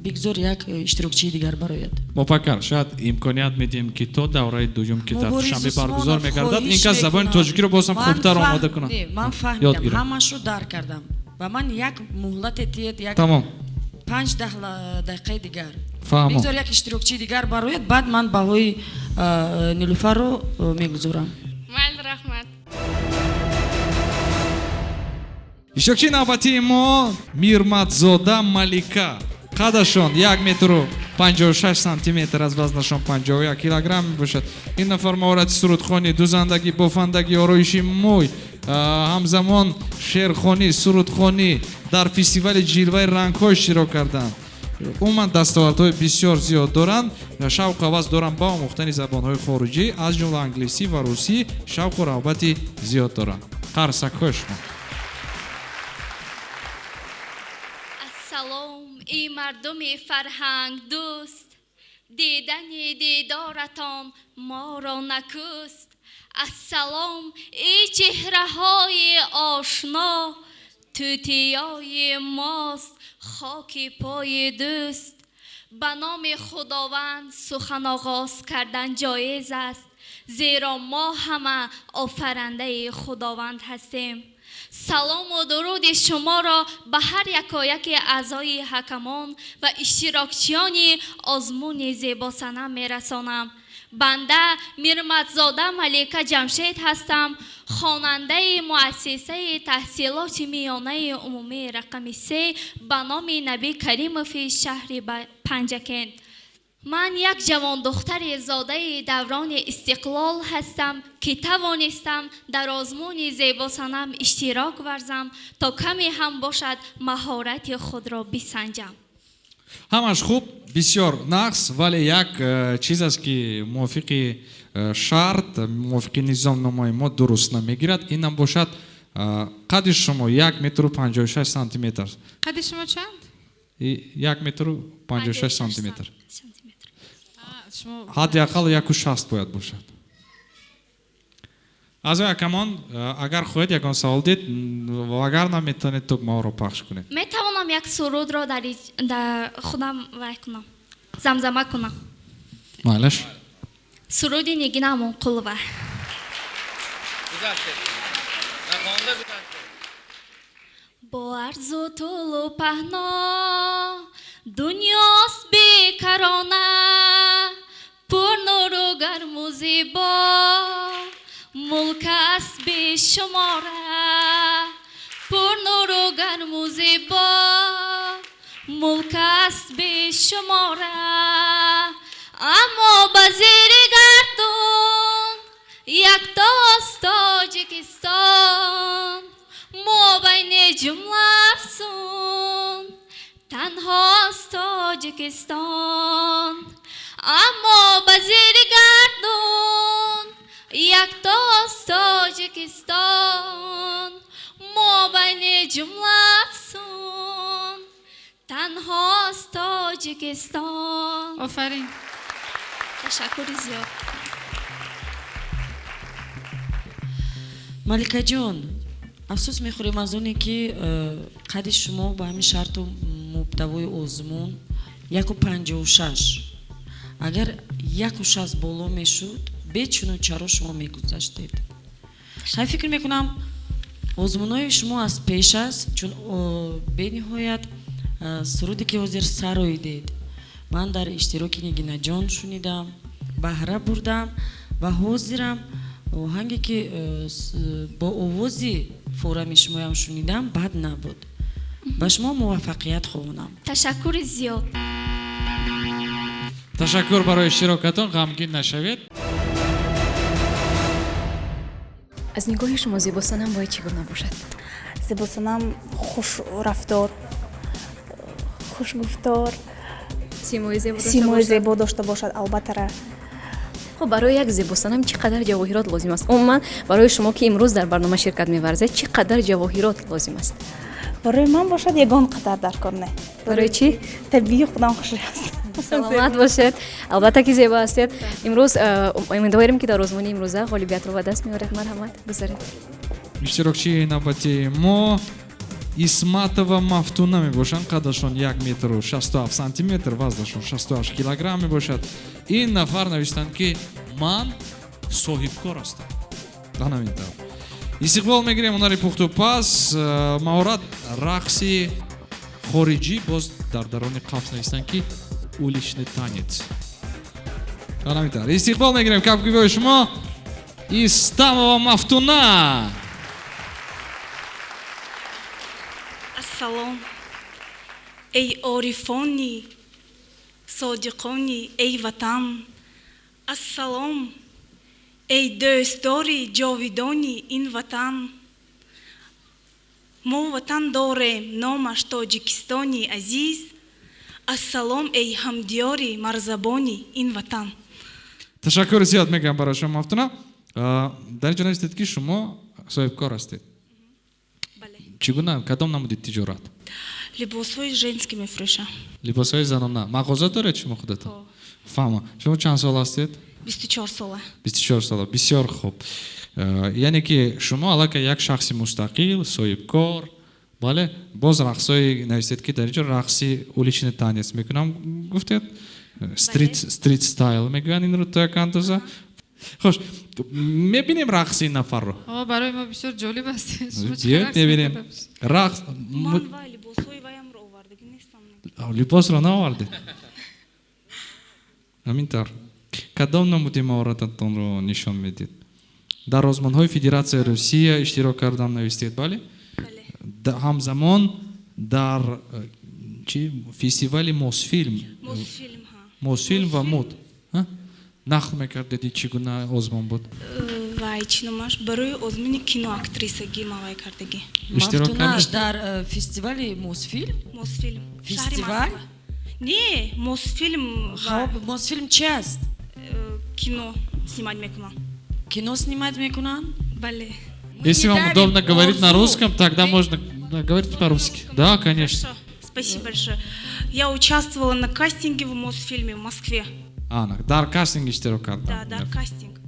بگذار یک اشتراکچی دیگر برایت. Mopaykar, شاید امکانیت میدیم که تو دوره دوم که در دوشنبه برگزار میگردد اینکه زبان تاجیکی رو بازم خوبتر آماده کنم. من فهمیدم، همش رو درک کردم و من یک مهلت تیت یک تمام 5 دقیقه دیگر فهمم. بگذار یک اشتراکچی دیگر برایت، بعد من بهای نیلوفر رو میگذارم. mayli, rahmat. اشتراکچی نوبتی ما میرمتزاده ملیکا. قدشون 1 متر و 56 سانتیمتر از وزنشون 51 کیلوگرم میباشد. این نفر مهارت سرودخوانی، دوزندگی، بافندگی، آرایشی موی، همزمان شعرخوانی، سرودخوانی در فستیوال جلوه رنگ‌ها اشتراک کردند. عموما دستاوردهای بسیار زیاد دارند و شوق و هوس دارند با آموختن زبان‌های خارجی از جمله انگلیسی و روسی. شوق و رغبتی زیاد دارند. قرصک خوش سلام ای مردم فرهنگ دوست، دیدن دیدارتان ما را نکوست. السلام ای چهره های آشنا، توتیای ماست خاک پای دوست. به نام خداوند سخن آغاز کردن جایز است، زیرا ما همه آفرنده خداوند هستیم. سلام و درود شما را به هر یکایک اعضای حکمان و اشتراکچیان آزمون زیباسنم میرسانم. بنده میرمتزاده ملیکا جمشید هستم، خواننده مؤسسه تحصیلات میانه عمومی رقم 3 به نام نبی کریموف شهر پنجکент. من یک جوان دختر زاده دوران استقلال هستم که توانستم در آزمون زیباسنم اشتراک ورزم تا کمی هم باشد مهارت خود را بسنجم. ҳамаш хуб, бисёр нақс, вале як чиз аст ки мувофиқи шарт, мувофиқи низомномаи мо дуруст намегирад. Инам бошад қадди шумо 1 метру 56 сантиметр. қадди шумо чанд? 1 метру 56 сантиметр. ҳадди ақал 1.60 бояд бошад. азо якамон, агар хоҳед ягон савол дид, вагарна метавонед то маоро пахш кунед. метавонам як сурудро дар худам вай кунам, замзама кунам. майлаш. суруди Нигина Монқулова. бо арзу тулу паҳно дунёст бекарона, пур нуру гарму зебо, ملک است بیشماره، پر نور و گرم و زیبا، ملک است بیشماره، اما به زیر گردون یک تاست تاجیکستان، ما بین جمله افسون تنهاست تاجیکستان، اما به زیر گردون یک تاست تاجیکستان، ما بین جمله افسون تنهاست تاجیکستان. آفرین. تشکر زیاد. ملکه جان، افسوس میخوریم از اونی که قد شما با همین شرط و مبتوای آزمون 1.56 اگر 1.60 بالا میشد بچونو چرا شما میگذاشتید. خیلی فکر میکنم آزمونای شما از پیش است، چون به نهایت سرودی که حاضر سراییدید من در اشتراک نگینا جان شنیدم، بهره بردم و حاضرم آهنگی که با آوازی فورم شما هم شنیدم بد نبود. به شما موفقیت خواهیم. تشکر زیاد. تشکر برای اشتراکتان، غمگین نشوید. از نگاه شما زیباسانم باید چگونه باشد؟ زیباسانم خوش رفتار، خوش گفتار، سیمای زیبا داشته باشد البته. خب برای یک زیباسانم چقدر جواهرات لازم است؟ عموما برای شما که امروز در برنامه شرکت می‌ورزید چقدر جواهرات لازم است؟ برای من باشد یگان قطر در کار نه. برای چی؟ طبیعی خودم خوش است. سلامت باشید. البته که زیبا هستید. امروز امیدواریم که در آزمون امروزه غالبیت رو به دست میارید. مرحمت گذارید. اشتراکچی نوبتی ما исматова мафтуна мебошанд. қадашон 1 метру 67 сантиметр, вазнашон 68 килограмм мебошад. ин нафар навистанд ки ман соҳибкор ҳастам. дар ҳамин тавр истиқбол мегирем ҳунари пухту пас, маҳорат рақси хориҷӣ, боз дар дарони қавс навистанд ки уличный танец. дар ҳамин тавр истиқбол мегирем капгивои шумо Истамова мафтуна. Салом, эй орифони, содиқони, эй ватан. Ассалом, эй дӯстдори ҷовидони ин ватан. мо ватан дорем, номаш Тоҷикистони азиз. Ассалом, эй ҳамдиёри марзабони ин ватан. Ташаккур зиёд мегӯям барои шумо мафтуна. дар ҷо навистед ки шумо соҳибкор ҳастед. чигуна кадом намуди тиҷорат? Либосҳои женски мефурӯшам. Либосҳои занона. мағоза доред шумо худатон? фаҳма. шумо чанд сол ҳастед? 24 сола. 24 сола. бисёр хуб. яъне ки шумо аллакай як шахси мустақил, соҳибкор, бале, боз рақсҳои навистед ки дар инҷо рақси уличный танец мекунам гуфтед? стрит стайл мегӯянд инро то якантуза. خوش میبینیم رقص این نفر رو. برای ما بسیار جالب است. زیاد میبینیم رقص. من وای لباسوی وایم رو آوردگی نیستم. لباس رو نآورده. همینطور. کدام نمودی مهارتتون رو نشان میدید؟ در آزمون‌های فدراسیون روسیه اشتراک کردم نوشتید بله؟ بله. همزمان در چی فستیوال موسفیلم. موسفیلم ها. موسفیلم و مود. нақл мекардеди чӣ гуна озмон буд? вай чӣ номаш барои озмуни киноактрисагӣ мавай кардагӣ. мафтунаш дар фестивали мосфилм? Мосфилм. фестиваль? Не, Мосфильм. Мосфильм чи аст? Кино снимать мекунам. Кино снимать мекунан? Бале. Если вам удобно говорить на русском, тогда можно говорить по-русски. Да, конечно. Хорошо. Спасибо большое. Я участвовала на кастинге в Мосфильме в Москве. Дар кастинг иштирок кардам. Да, дар кастинг.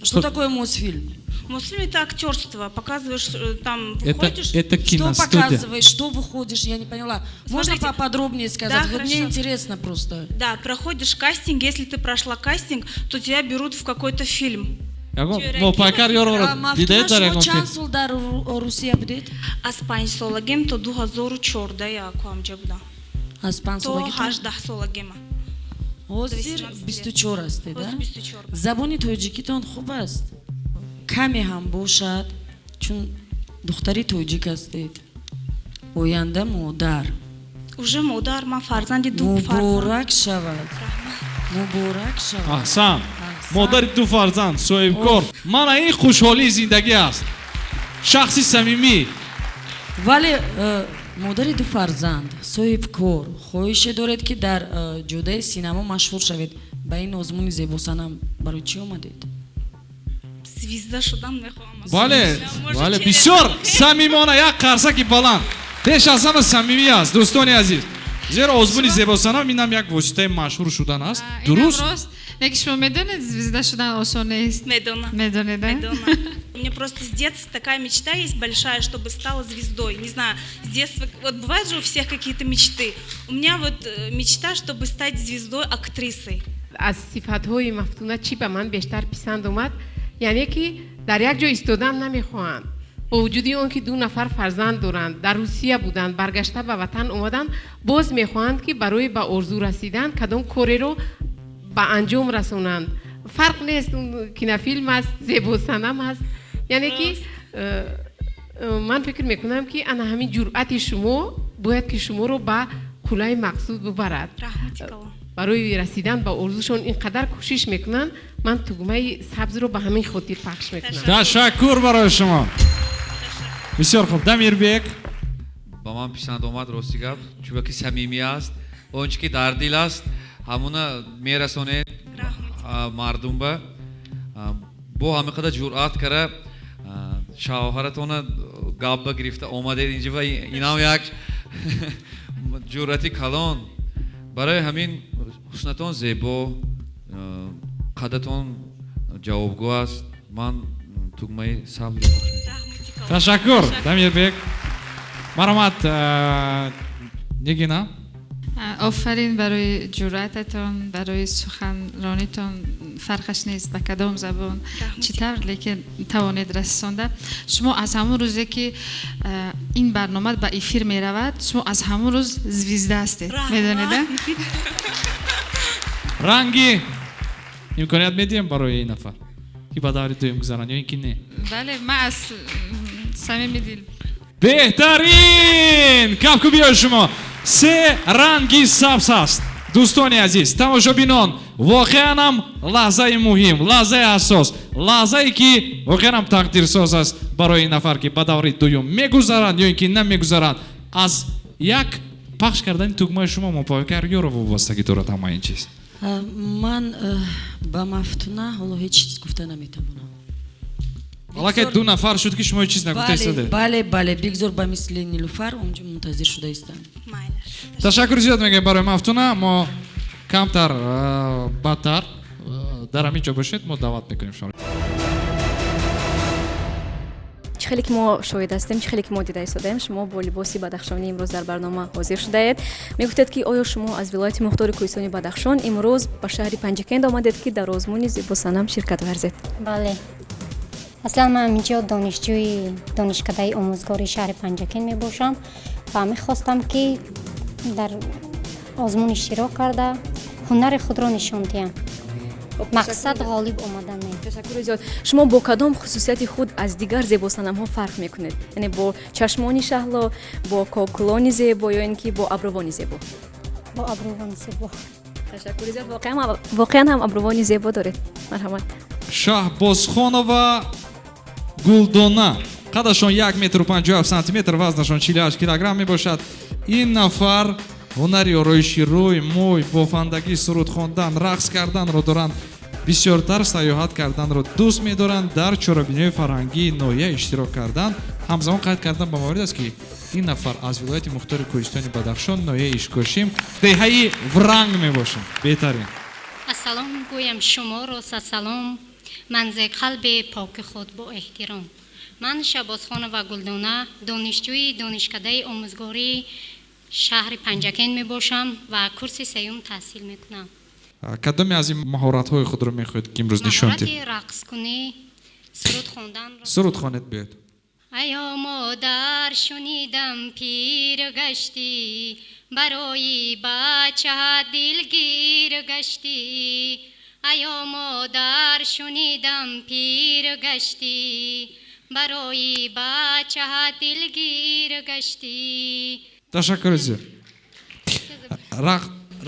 Что такое Мосфильм? Мосфильм это актерство. Показываешь, там выходишь. Это киностудия. Что показываешь, что выходишь, я не поняла. Можно поподробнее сказать? Да, вот мне интересно просто. Да, проходишь кастинг. Если ты прошла кастинг, то тебя берут в какой-то фильм. Мафтуна чанд сол дар Русия будед? Аз 5 солагем то 2014 яко амҷа будам. Аз 5 солаги то 18 солагема. ҳозир 24 астед, да? 24. Забони тоҷикитон хуб аст. Каме ҳам бошад, чун духтари тоҷик астед. Оянда модар. Уже модар, ман фарзанди ду фарзанд. Муборак шавад. Муборак шавад. Аҳсан. модари ду фарзанд соҳибкор мана ин хушҳолии зиндагӣ аст шахси самимӣ вале модари ду фарзанд соҳибкор хоҳише доред ки дар ҷодаи синемо машҳур шавед ба ин озмуни зебосанам барои чӣ омадед звезда шудан мехоҳам бале бисёр самимона як қарсаки баланд беш аз ҳама самимӣ аст дӯстони азиз зеро озмуни зебосанам инам як воситаи машҳур шудан аст дуруст Леки шумо медонед звезда шудан осон нест? Медонед, да? У меня просто с детства такая мечта есть большая, чтобы стала звездой. Не знаю, с детства, вот бывают же у всех какие-то мечты. У меня вот мечта, чтобы стать звездой, актрисой. аз сифатҳои мафтуна чӣ ба ман бештар писанд омад яъне ки дар як ҷо истодан намехоҳанд бо вуҷуди он ки ду нафар фарзанд доранд дар русия буданд баргашта ба ватан омаданд боз мехоҳанд ки барои ба орзу расидан кадом кореро ба анҷом расонанд фарқ нест кинофилм аст зебосанам аст яъне ки ман фикр мекунам ки ана ҳамин ҷуръати шумо бояд ки шуморо ба қулаи мақсуд бубарад барои расидан ба орзушон ин қадар кӯшиш мекунанд ман тугмаи сабзро ба ҳамин хотир пахш мекунам ташаккур барои шумо бисёр хуб дамирбек ба ман писанд омад рости гап чунки ки самимӣ аст он чӣ ки дар дил аст ҳамуна мерасонед мардумба бо ҳамин қадар ҷуръат кара шавҳаратона гапба гирифта омадед инҷа ва инам як ҷуръати калон барои ҳамин ҳуснатон зебо қадатон ҷавобгӯ аст ман тугмаи сабр ташаккур дамирбек марҳамат нигина офарин барои ҷуръататон барои суханронитон фарқаш нест ба кадом забон чӣ тавр лекин тавонед расонда шумо аз ҳамон рӯзе ки ин барнома ба эфир меравад шумо аз ҳамон рӯз звезда ҳастед медонеда ранги имконият медиҳем барои ин нафар ки ба даври дуюм гузаранд ё ин ки не бале ман аз самими дил беҳтарин капку биёед шумо се ранги сабз аст дӯстони азиз тамошобинон воқеан ҳам лаҳзаи муҳим лаҳзаи ҳассос лаҳзае ки воқеан ҳам тақдирсоз аст барои ин нафар ки ба даври дуюм мегузаранд ё ин ки намегузаранд аз як пахш кардани тугмаи шумо муповикар ёро вобастагӣ дорад ҳама ин чиз ман ба мафтуна ҳоло ҳеҷ чиз гуфта наметавонам аллакай ду нафар шуд ки шумо чиз нагуфта истоде бале бигзор ба мисли нилуфар онҷо мунтазир шуда истам ташаккур зиёд мегӯем барои мафтуна мо камтар бадтар дар ҳамин ҷо бошед мо даъват мекунем шумо чӣ хеле ки мо шоҳид ҳастем чӣ хеле ки мо дида истодаем шумо бо либоси бадахшонӣ имрӯз дар барнома ҳозир шудаед мегуфтед ки оё шумо аз вилояти мухтори кӯҳистони бадахшон имрӯз ба шаҳри панҷакент омадед ки дар озмуни зебосанам ширкат варзед бале аслан ман инҷо донишҷӯи донишкадаи омӯзгори шаҳри панҷакент мебошам ва мехостам ки дар озмун иштирок карда ҳунари худро нишон диҳам мақсад ғолиб омадан не ташаккури зиёд шумо бо кадом хусусияти худ аз дигар зебосанамҳо фарқ мекунед яъне бо чашмони шаҳло бо кокулони зебо ё ин ки бо абрувони зебо бо абрувони зебо ташаккури зиёд воқеан ҳам абрувони зебо доред марҳамат шаҳбозхонова гулдона қадашон 1 метр 57 сантиметр вазнашон 48 килограмм мебошад ин нафар ҳунари ороиши рӯй мӯй бофандагӣ суруд хондан рақс карданро доранд бисёртар саёҳат карданро дӯст медоранд дар чорабиниҳои фарҳангии ноҳия иштирок кардан ҳамзамон қайд кардан ба маврид аст ки ин нафар аз вилояти мухтори кӯҳистони бадахшон ноҳияи ишкошим деҳаи вранг мебошад беҳтарин ассалом гӯям шуморо сасалом манзе қалби поки худ бо эҳтиром ман Зебосанова Гулдона донишҷӯи донишкадаи омӯзгории шаҳри Panjakent мебошам ва курси сеюм таҳсил мекунам. кадоме аз ин маҳоратҳои худро мехоҳед ки имрӯз нишон диҳед? маҳорати рақскунӣ, суруд хонданро. суруд хонед биёед. аё модар шунидам пир гашти барои бачаҳат дилгир гашти аё модар шунидам пир гашти барои бачаҳат дилгир гашти. ташаккури зиёд.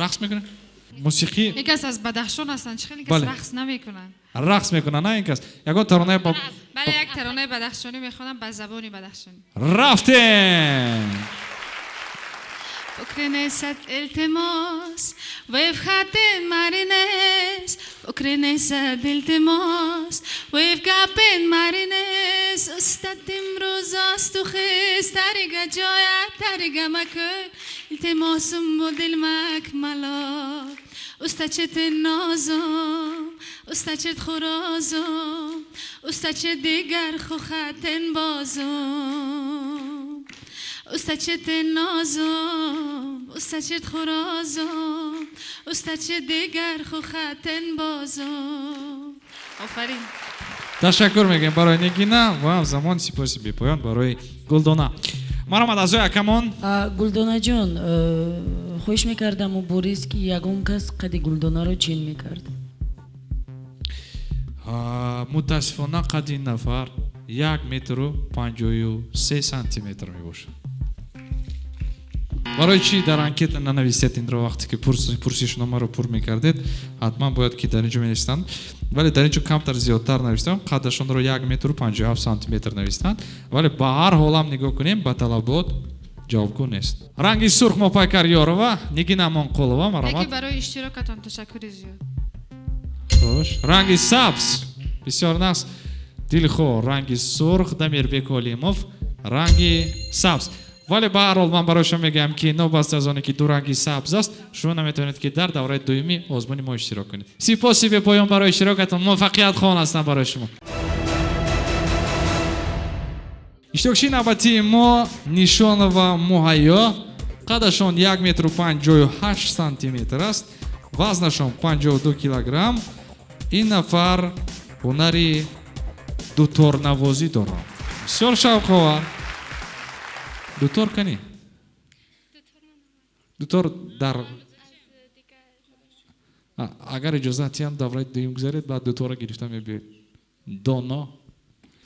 рақс мекунед? мусиқӣ ин кас аз бадахшон ҳастанд чӣ хеле кас рақс намекунанд рақс мекунанд на ин кас ягон таронаи бале як таронаи бадахшонӣ мехонам ба забони бадахшонӣ рафтем فکر نیست التماس وفخت مارینس فکر نیست التماس وفقاپن مارینس استادم روز است و خست تریگا جایت تریگا مکن التماسم و دل مکملا استاچت نازم استاچت خرازم استاچت دیگر خوختن بازم استاچت نازم استاچت خرازم استاچت دیگر خوختن بازم آفرین ташаккур мегӯем барои нигина ва ҳамзамон сипоси бепоён барои гулдона маромад азои акамон гулдонаҷон хоҳиш мекардам уборист ки ягон кас қади гулдонаро чин мекард мутаассифона қади ин нафар 1 метру 53 сантиметр мебошад барои чӣ дар анкета нанависед инро вақте ки пурсишномаро пур мекардед ҳатман бояд ки дар инҷо менавистанд вале дар инҷо камтар зиёдтар навистанд қаддашонро 1 метру 57 сантиметр навистанд вале ба ҳар ҳолам нигоҳ кунем ба талабот ҷавобгӯ нест ранги сурх мопайкар ёрова нигина амонқулова маромад барои иштирокатон ташаккури зиёд хуш ранги сабз бисёр нағз дилхоҳ ранги сурх дамирбек олимов ранги сабз вале ба ҳар ҳол ман барои шумо мегӯям ки нобаста аз оне ки ду ранги сабз аст шумо наметавонед ки дар давраи дуюми озмуни мо иштирок кунед сипоси бепоён барои иштирокатон муваффақият хон ҳастам барои шумо иштирокчии навбатии мо Нишонова Муҳайё қадашон 1 метру 58 сантиметр аст вазнашон 52 килограмм ин нафар ҳунари дуторнавозӣ дорад бисёр шавқовар дутор кани дутор дар агар иҷозат диҳам давраи дуюм гузаред баъд дутора гирифта мебиёед доно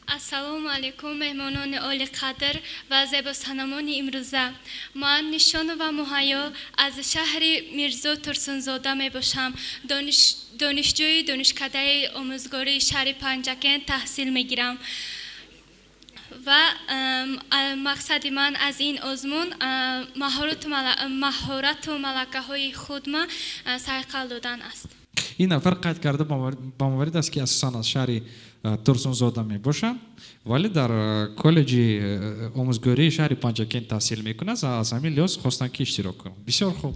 ассалому алайкум меҳмонони оли қадр ва зебосанамони имрӯза ман Нишонова Муҳайё аз шаҳри Мирзо Турсунзода мебошам донишҷӯи донишкадаи омӯзгории шаҳри Panjakent таҳсил мегирам ва мақсади ман аз ин озмун маҳорату малакаҳои худма сайқал додан аст ин нафар қайд карда ба маварид аст ки асосан аз шаҳри Турсунзода мебошад вале дар коллеҷи омӯзгории шаҳри Panjakent таҳсил мекунад аз ҳамин лиҳоз хостанд ки иштирок кунад бисёр хуб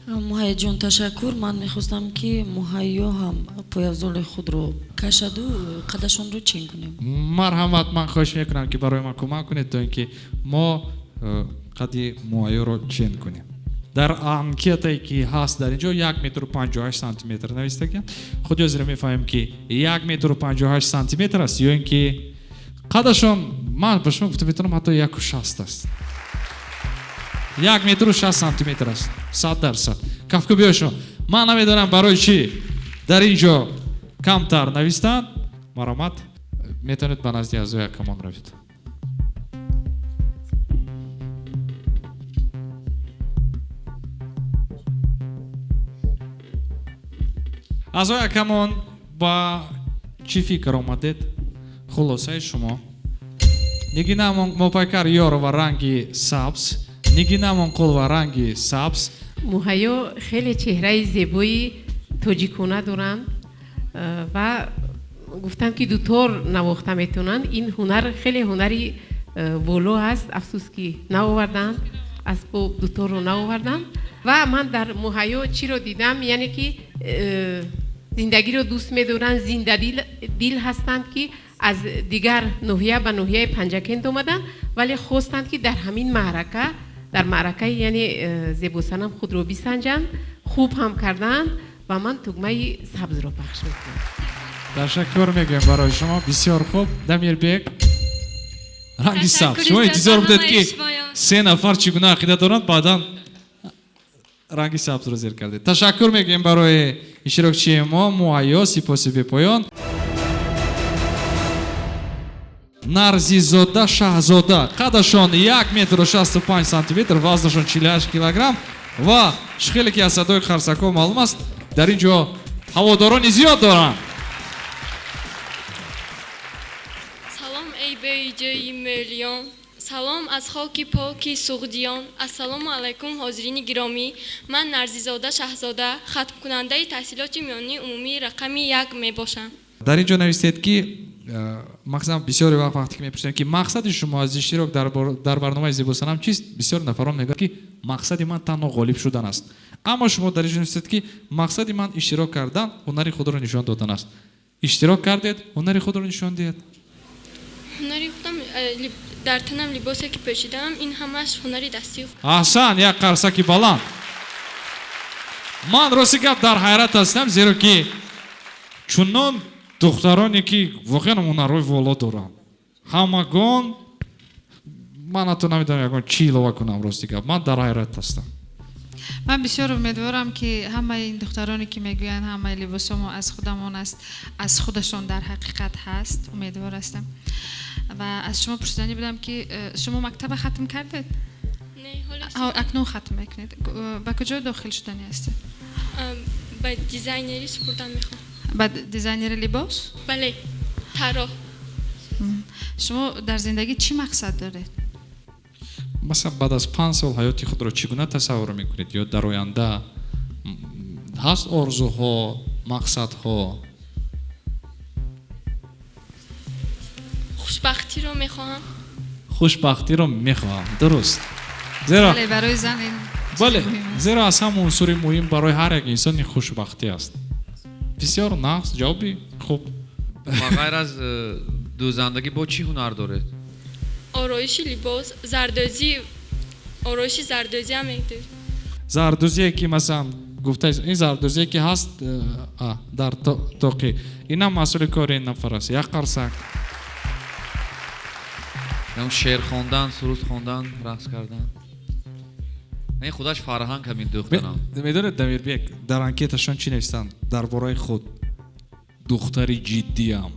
муҳайяҷон ташаккур ман мехостам ки муҳайё ҳам пояфзоли худро кашаду қадашонро чин кунем марҳамат ман хоҳиш мекунам ки барои ман кӯмак кунед то ин ки мо қади муҳайёро чин кунем дар анкетае ки ҳаст дар инҷо 1 метру 58 сантиметр навистаган худ озира мефаҳмем ки 1 метру 58 сантиметр аст ё ин ки қадашон ман ба шумо гуфта метавонам ҳатто 160 аст 1 метру 60 сантиметр аст 100%. Кафку биё шумо ман намедонам барои чӣ дар инҷо камтар навистанд маромад метавонед ба назди азои акамон равед азои акамон ба чӣ фикр омадед хулосаи шумо нигина мопайкар ёрова ранги сабз нигинамон қулова ранги сабз. موهایو خیلی چهره زیبایی تاجیکونه دارن و گفتم که دوتور نواخته میتونن. این هنر خیلی هنری ولو هست، افسوس که نآوردن، اسباب دوتور رو نآوردن. و من در موهایو چی رو دیدم، یعنی که زندگی رو دوست می‌دارن، زنده دیل هستند که از دیگر ناحیه به ناحیه پنجاکند اومدن، ولی خواستند که در همین معرکه، در معرکه یعنی زبوسانم خود رو بسنجند، خوب هم کردند و من تگمه سبز رو پخش میکنم. تشکر میگم برای شما، بسیار خوب. دمیر بیگ رنگ سبز. شما انتظار بودید که 3 نفر چگونه عقیده دارند، بعدا رنگ سبز رو زیر کردید. تشکر میگیم برای اشتراکچی ما موهیا. سپاس بی‌پایان. нарзизода шаҳзода, қадашон 1 метр و 65 сантиметр, вазнашон 48 килограмм ва хеле ки аз садои харсакҳо маълум аст, дар ин ҷо ҳаводорони зиёд доранд. салом эй беиҷои миллион, салом аз хоки поки суғдиён. ассалому алайкум ҳозирини гиромӣ. ман нарзизода шаҳзода, хатмкунандаи таҳсилоти миёнии умумии рақами 1 мебошам. дар ин ҷо навистед ки мақсад бисёре вақте ки мепурсем ки мақсади шумо аз иштирок дар барномаи Зебосанам чист, бисёр нафарон мегӯянд ки мақсади ман танҳо ғолиб шудан аст. аммо шумо дар ин ҷо навистед ки мақсади ман иштирок кардан, ҳунари худро нишон додан аст. иштирок кардед, ҳунари худро нишон диҳед. ҳунари худам дар танам либосе ки пӯшидам, ин ҳамаш ҳунари дастӣ. аҳсан, як қарсаки баланд. ман рости гап дар ҳайрат ҳастам, зеро ки чунон духтароне ки воқеан ҳунарҳои воло доранд. ҳамагон ман ҳатто намедонам ягон чӣ илова кунам. рости гап ман дар ҳайрат ҳастам. من بسیار امیدوارم که همه این دخترانی که میگویند همه لباس ما از خودمون است، از خودشون در حقیقت هست. امیدوار هستم. و از شما پرسیدنی بودم که شما مکتب ختم کردید؟ نه، اکنون ختم میکنید. به کجا داخل شدنی هستید؟ به دیزاینری سپردن میخوام. به دیزاینر لباس؟ بله، طراح. شما در زندگی چی مقصد دارید؟ مثلا بعد از 5 سال ҳаёти худро чӣ гуна тасаввур мекунед? ё дар оянда ҳаст орзуҳо, мақсадҳо? хушбахтиро мехоҳам. хушбахтиро мехоҳам. дуруст. зеро бале, барои зан ин бале, зеро аз ҳама унсури муҳим барои ҳар як инсони хушбахтӣ аст. бисёр нағз ҷавоби хуб. ва ғайр аз дӯзандагӣ бо чӣ ҳунар доред? ороиши либос, зардӯзи, ороиши зардӯзи ҳам мекунем. зардӯзие ки масалан гуфта ин зардӯзие ки ҳаст дар тоқӣ, инам масъули кори ин нафар аст. як қарсак. шеър хондан, суруд хондан, рақс кардан. ин худаш фарҳанг ҳамин духтарам. медонед Дамирбек дар анкеташон чӣ навистанд? дар бораи худ духтари ҷиддиам.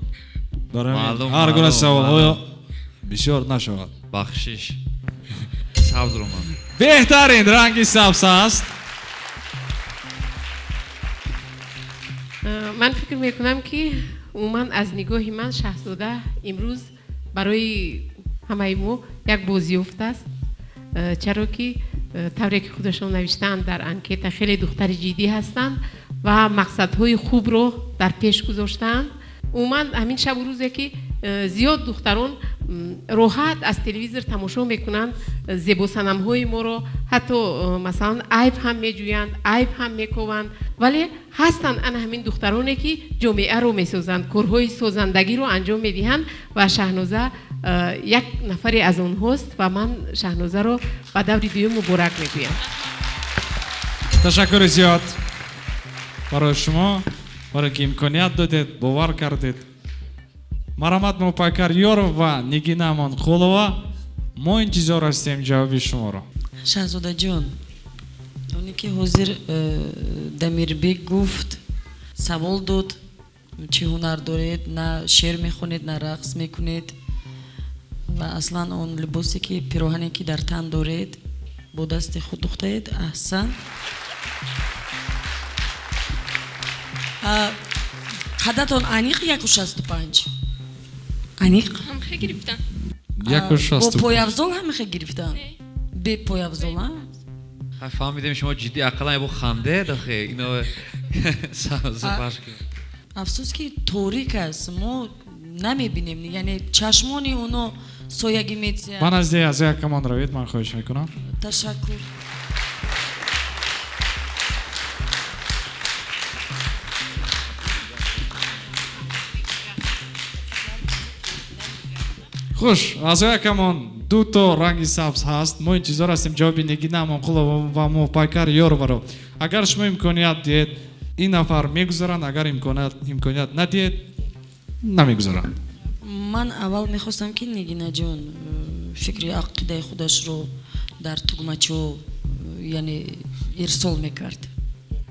ҳар гуна саволҳоё бисёр нашавад. бахшиш сабзро ман беҳтарин ранги сабз аст. من فکر میکنم که عموما از نگاه من شاهزاده امروز برای همه ما یک بازیافت است، چرا که طوری که خودشون نوشتن در انکت خیلی دختر جدی هستند و مقصدهای خوب رو در پیش گذاشتن. عموما همین شب و روزه که زیاد دختران راحت از تلویزیون تماشا میکنن زبوسانم های ما رو، حتی مثلا عیب هم میجویند، عیب هم میکوند، ولی هستن ان همین دخترانی که جامعه رو میسازند، کارهای سازندگی رو انجام میدهند و شاهنازه یک نفری از اونهاست و من شاهنازه رو به دور دوم مبارک میگویم. تشکر زیاد برای شما، برای که امکانیت دادید، باور کردید. марҳамат мупайкар ёров ва нигина амонқулова, мо интизор ҳастем ҷавоби шуморо. шаҳзодаҷон, оне ки ҳозир Дамирбек гуфт, савол дод, чӣ ҳунар доред, на шеър мехонед, на рақс мекунед ва аслан он либосе ки пироҳане ки дар тан доред бо дасти худ духтаед. аҳсан. қадатон аниқ 165. аниқ ҳамхе гирифтан. бо пойафзол ҳамихе гирифтан. به پایافزولا فهمیدیم شما جدی عقلا با خنده داخل اینو سپاس کنید. افسوس که تاریک است ما نمیبینیم یعنی چشمانی اونو سویگی میتونه. من از یک کمان روید من خواهش میکنم. تشکر. خوش از یک کمان دو تا رنگی سبز هست ما انتظار هستیم جوابی نگیدم قلوب و مو پایکار یارو برو اگر شما امکانیت دید این نفر میگذارن اگر امکانیت ندید نمیگذارن. من اول میخواستم که نگینا جون فکری عقیده خودش رو در توگمچو یعنی ارسال میکرد.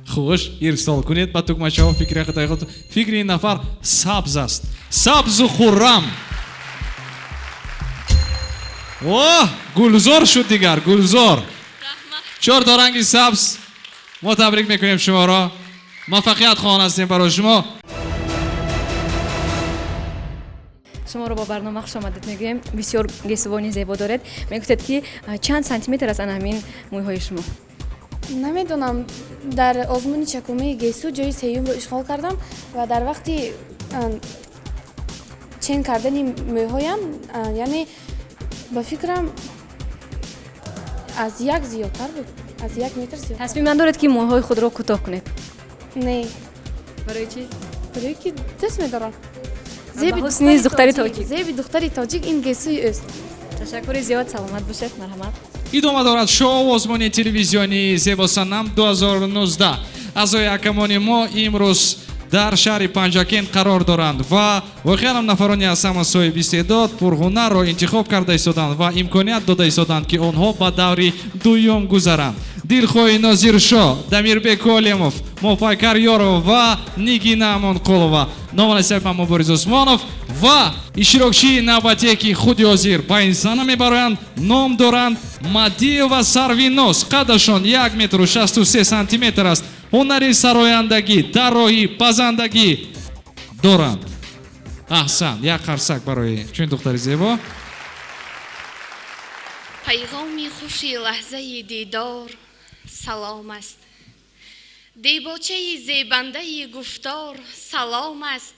خوش ارسال کنید با توگمچو فکری عقیده خود. فکری این نفر سبز است سبز و خرم. اوه گلزار شد دیگر گلزار 4 تا رنگی سبز. ما تبریک میکنیم شما را موفقیت خواهان هستیم برای شما. شما رو با برنامه خوش آمدید میگویم. بسیار گیسوانی زیبا دارید. میگفتید که چند سانتیمتر از همین موهای شما؟ نمیدونم در آزمون چکمه گیسو جای سیوم رو اشغال کردم و در وقتی چین کردن موهایم یعنی با فکرم از یک زیادتر بود از 1 متر زیادتر. تصمیم ندارید که موهای خود را کوتاه کنید؟ نه. برای چی؟ برای که دست میدارم. حسنی دختری تاجیک. زیبی دختری تاجیک این گیسوی است. تشکر زیاد سلامت باشید مرحمت. ادامه دارد شو آزمون تلویزیونی زباسانم 2019 اعضای حکمانی ما امروز در شهر پنجاکент قرار دارند و واقعا نفرانی از همه صاحب استعداد پرهنر را انتخاب کرده ایستادند و امکانیت داده ایستادند که آنها به دوری دوم گذرند. دلخواه ناظر شاه، دمیربек Олимов, موفقیت یارو و نیگینا амонқулова, номанасиб мубориз усмонов و иштирокчии навбате ки худи ҳозир ба ин сана мебароянд ном доранд Мадиева Сарвинос. қадашон 1 метру 63 сантиметр аст. ҳунари сарояндагӣ, тарроҳӣ, пазандагӣ доранд. аҳсан, як қарсак барои чун духтари зебо. пайғоми хуши лаҳзаи дидор салом аст. дебочаи зебандаи гуфтор салом аст.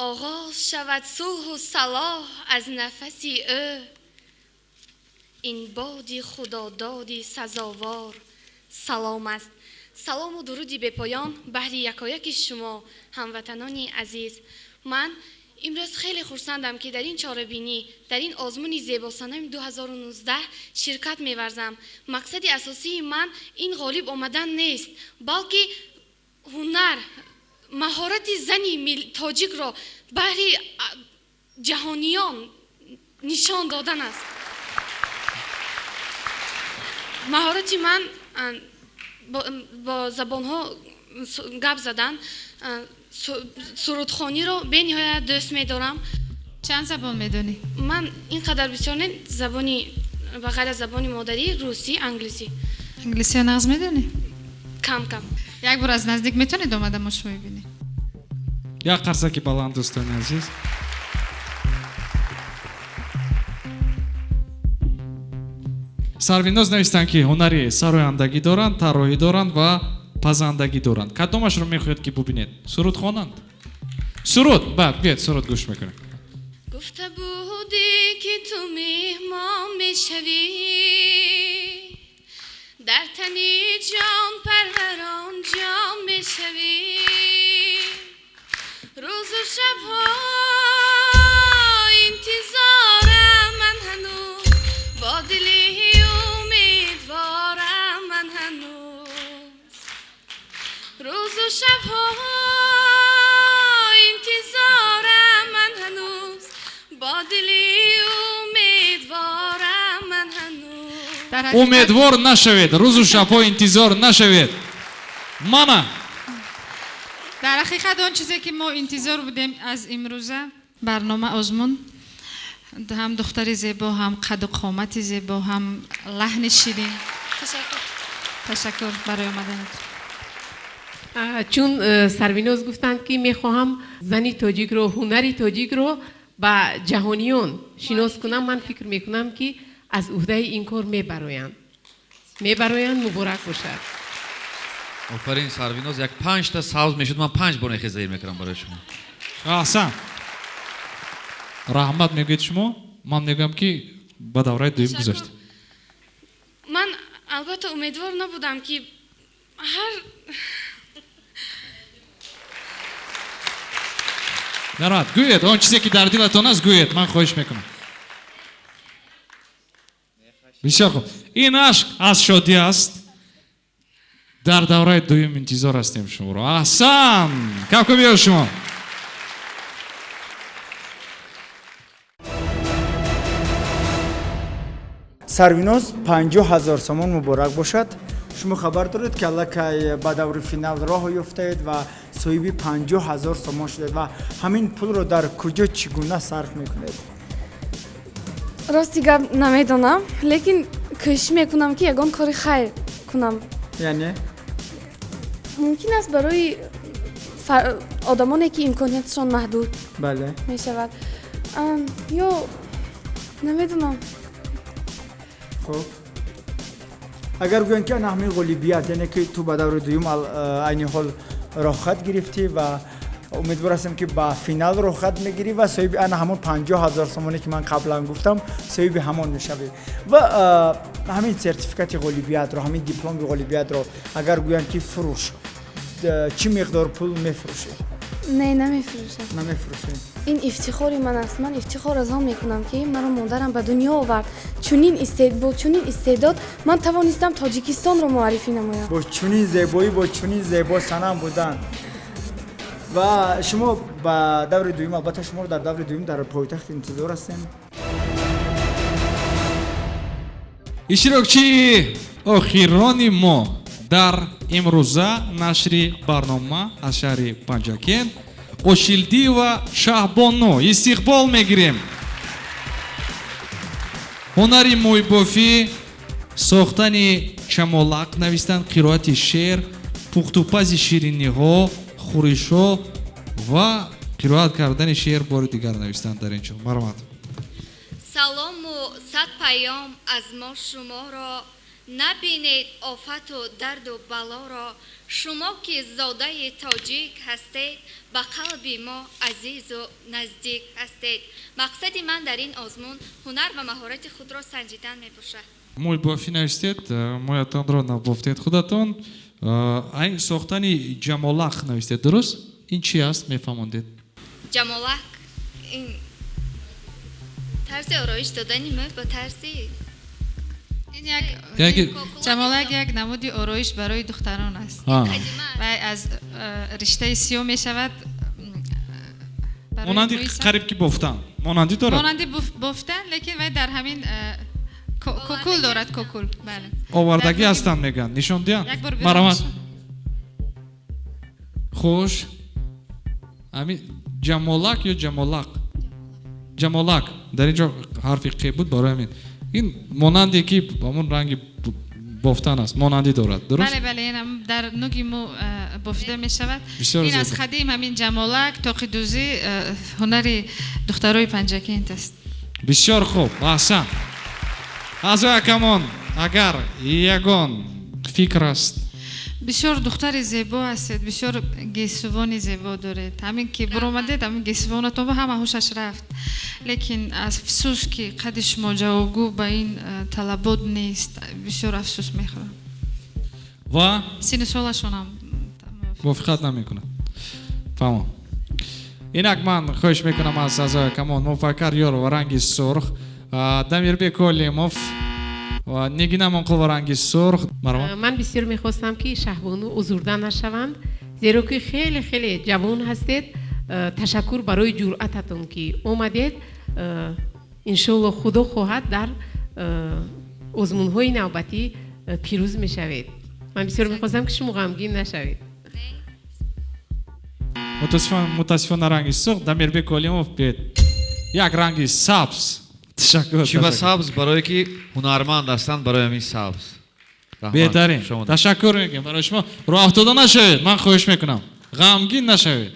оғоз шавад сулҳу салоҳ аз нафаси ӯ. ин боди худододи сазовор салом аст. салому дуруди бепоён баҳри якояки шумо ҳамватанони азиз. ман имрӯз хеле хурсандам ки дар ин чорабинӣ дар ин озмуни зебосанами 2019 ширкат меварзам. мақсади асосии ман ин ғолиб омадан нест, балки ҳунар маҳорати зани тоҷикро баҳри ҷаҳониён нишон додан аст. маҳорати ман бо забонҳо гап задан, сурудхониро бениҳоят дӯст медорам. чанд забон медонӣ? ман ин қадар бисёр не забони ба ғайр аз забони модарӣ русӣ, англисӣ. англисиё нағз медонӣ? кам кам. як бор аз наздик метавонед омада мошо бибинӣ? як қарсаки баланд дӯстони азиз. Сарвиноз навистанд ки ҳунари сарояндагӣ доранд, тарроҳӣ доранд ва пазандагӣ доранд. кадомашро мехоҳед ки бубинед? суруд хонанд? суруд, баъд биед суруд гӯш мекунем. гуфта буди ки ту меҳмон мешавӣ, дар тани ҷон парварон ҷон мешавӣ. рӯзу шабҳо интизорам ман ҳанӯз, бо дили умедворам ман ҳанӯз. рӯзу шабҳо интизорам ман ҳанӯз, бо дили умедворам ман ҳанӯз. умедвор нашавед, рӯзу шабҳо интизор нашавед. мана дар ҳақиқат он чизе ки мо интизор будем аз имрӯза барнома озмун, ҳам духтари зебо, ҳам қаду қомати зебо, ҳам лаҳни ширин. ташаккур барои омаданат. чун сарвиноз гуфтанд ки мехоҳам зани тоҷикро, ҳунари тоҷикро ба ҷаҳониён шинос кунам. ман фикр мекунам ки از عهده این کار میبرویند مبارک باشد. آفرین سرویناز یک 5 تا سبز میشد من 5 بار خزیر میکردم برای شما. احسن. رحمت میگید شما من میگم که با دوره دویم گذاشت. من البته امیدوار نبودم که هر نراحت گوید آن چیزی که در دلتان است گوید من خواهش میکنم. بسیار خوب این عشق از شادی است. در دوره دویم انتظار هستیم شما رو. احسن کم بیار شما. سرویناز 50,000 سومان مبارک باشد. شما خبر دارید که الکی به دور فینال راه یافتید و صاحب 50,000 سومان شدید و همین پول رو در کجا چگونه صرف میکنید؟ راستی گپ نمیدونم لیکن کوشش میکنم که یگان کاری خیر کنم. یعنی ممکن است برای آدمانی که امکانیتشان محدود بله میشود یا نمیدونم. خب اگر بگوین که همین غالبیت یعنی که تو به دور دوم عین حال راه خط گرفتی و امیدوار هستم که با فینال راه خط میگیری و صاحب همون 50,000 سومانی که من قبلا گفتم صاحب همون میشوی و همین سرتیفیکات غالبیت رو همین دیپلم غالبیت رو اگر بگوین که فروش چی مقدار پول میفروشی؟ نه نمیفروشم. نمیفروشی. این افتخاری من است. من افتخار از آن میکنم که مرا مادرم به دنیا آورد. چنین استعداد من توانستم تاجیکستان رو معرفی نمایم. با چنین زیبایی با چنین زیباسنم بودن. و شما با دور دوم البته شما رو در دور دوم در پایتخت انتظار هستیم. اشتراکچی آخرانی ما در امروزه نشر برنامه از شهر پنجاکент اوشیلدی و شهبانو استقبال میگیریم. هنری مویبافی ساختن چمولق نویسیدن قرائت شعر پختوپز شیرینی ها خورش ها و قرائت کردن شعر بار دیگر نویسیدن در اینجا. مرحمت. سلام و صد پیام از ما شما را نبینید آفت و درد و بلا را. شما که زاده تاجیک هستید به قلب ما عزیز و نزدیک هستید. مقصد من در این آزمون هنر و مهارت خود را سنجیدن می باشد. موی بافی نویسید مویتان را نبافتید خودتان. این ساختن جمالق نویسید درست؟ این چی است میفهموندید؟ جمالق این طرز آرایش دادنی موی با طرزی جمالک یک نمودی آرایش برای دختران است و از رشته سیو می شود. مانندی قریب که بافتن مانندی دارد؟ مانندی بافتن لیکن وی در همین کوکول دارد. کوکول بله آوردگی هستن میگن نشان دیان. مرحمت. خوش همین جمالک یا جمالق؟ جمالک در اینجا حرفی قی بود برای همین. این مانندی که همون رنگ بافتن است مانندی دارد درست؟ بله بله این هم در نوگی مو بافته می شود. این از قدیم همین جمالک تاقی دوزی هنری دخترای پنجاکент است. بسیار خوب احسن. از کمان اگر یگان فکر است بسیار دختر زیبا هستید. بسیار گیسوان زیبا دارید. همین که برآمدید همین گیسوانتون به همه هوشش رفت. لیکن افسوس که قد شما جوابگو به این طلبات نیست. بسیار افسوس میخورم. و سن سالشون هم موافقت نمیکنم. فهمم. اینک من خواهش میکنم از اعضای کمان مفکر یار و رنگ سرخ دمیربek کولیموف و نگینم اونقل و رنگ سرخ. من بسیار میخواستم که شهبانو ازرده نشوند زیرا که خیلی خیلی جوان هستید. تشکر برای جرأتتون که اومدید. انشالله خدا خواهد در آزمون‌های نوبتی پیروز میشوید. من بسیار میخواستم که شما غمگین نشوید. متاسفانه رنگ سرخ دمیربek کولیموف بید یک رنگ سبز. تشکر. چوب سبز برای که هنرمند هستند برای همین سبز. بهترین. تشکر میگم برای شما. راه افتاده نشوید. من خواهش میکنم. غمگین نشوید.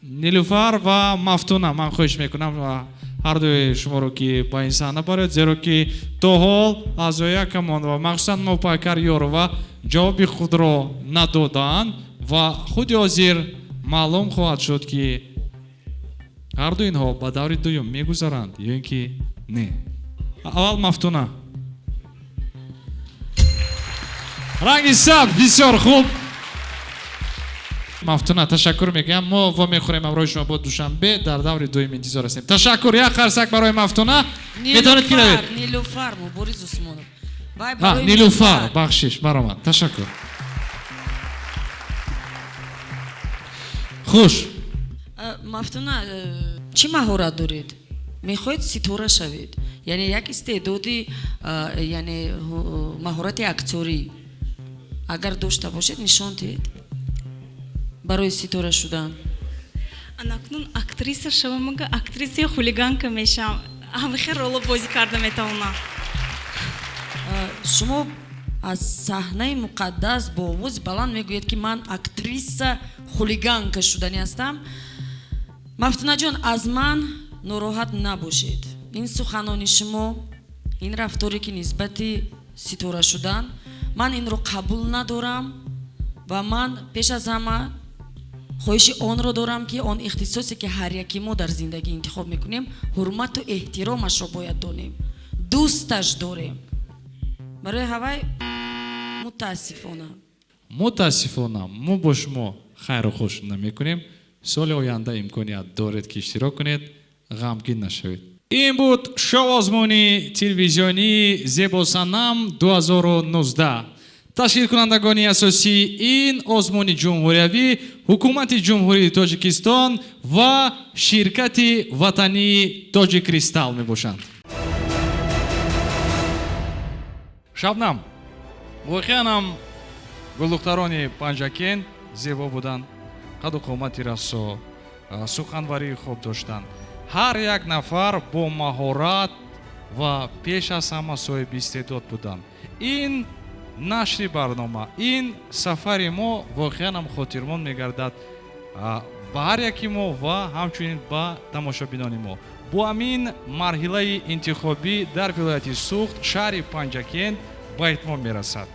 نیلوفر و مفتونه من خواهش میکنم و ҳардуи шуморо ки ба ин саҳна баред, зеро ки то ҳол аъзои якамон ва махсусан мувоффақияр Ёрова ҷавоби худро надоданд ва худи ҳозир маълум хоҳад шуд ки ҳарду инҳо ба даври дуюм мегузаранд ё ин ки не. Аввал Мафтуна. ранги сабз бисёр хуб. Мафтуна ташаккур мегӯям. Мо ва мехӯрем амрои шумо бо душанбе дар даври дуюм интизор ҳастем. Ташаккур. Як қарсак барои Мафтуна. Метавонед ки равед. Нилуфар Муборис Усмонов. Нилуфар бахшиш баромад. Ташаккур. Хуш. Мафтуна чӣ маҳорат доред? Мехоҳед ситора шавед? Яъне як истеъдоди яъне маҳорати актёрӣ агар дошта бошед нишон диҳед барои ситора шудан. анакнун актриса шавам, мага актрисаи хулиганка мешавам. ҳамихе роло бозӣ карда метавонам. Шумо аз саҳнаи муқаддас бо овози баланд мегӯед ки ман актриса хулиганка шудани ҳастам. Мафтунаҷон, аз ман нороҳат набошед. Ин суханони шумо, ин рафторе ки нисбати ситора шудан, ман инро қабул надорам ва ман пеш аз ҳама хоҳиши онро дорам ки он ихтисосе ки ҳар яки мо дар зиндагӣ интихоб мекунем, ҳурмату эҳтиромашро бояд донем, дӯсташ дорем. барои ҳавай мутаассифона мо бо шумо хайру хуш намекунем. соли оянда имконият доред ки иштирок кунед, ғамгин нашавед. ин буд шоу озмуни телевизионии Зебосанам 2019. ташкилкунандагони асосии ин озмуни ҷумҳуриявӣ ҳукумати ҷумҳурии Тоҷикистон ва ширкати ватании Тоҷикристал мебошанд. шабнам, воқеанам гулдухтарони Панҷакент зебо буданд, қаду қомати расо, суханварии хуб доштанд. ҳар як нафар бо маҳорат ва пеш аз ҳама соҳиби истеъдод буданд. ин нашри барнома, ин сафари мо воқеанам хотирмон мегардад ба ҳар яки мо ва ҳамчунин ба тамошобинони мо. бо ҳамин марҳилаи интихобӣ дар вилояти Суғд шаҳри Панҷакент ба итмом мерасад.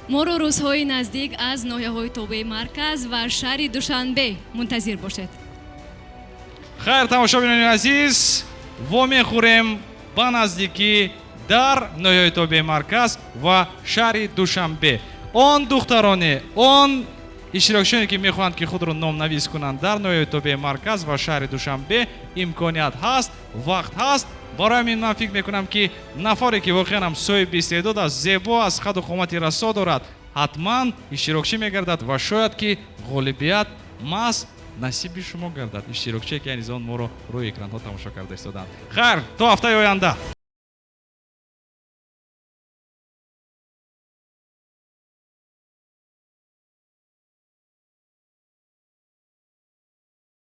моро рӯзҳои наздик аз ноҳияҳои тобеи марказ ва шаҳри Душанбе мунтазир бошед. хайр, тамошобинони азиз, во мехӯрем ба наздикӣ дар ноҳияҳои тобеи марказ ва шаҳри Душанбе. он духтароне, он иштирокчиёне ки мехоҳанд ки худро номнавис кунанд дар ноҳияҳои тобеи марказ ва шаҳри Душанбе, имконият ҳаст, вақт ҳаст. барои ҳамин ман фикр мекунам ки нафаре ки воқеанам соҳиби истеъдод аст, зебо аст, қаду қомати расо дорад, ҳатман иштирокчӣ мегардад ва шояд ки ғолибият маҳз насиби шумо гардад. иштирокчие ки айни зон моро рӯи экранҳо тамошо карда истоданд. хайр, то ҳафтаи оянда.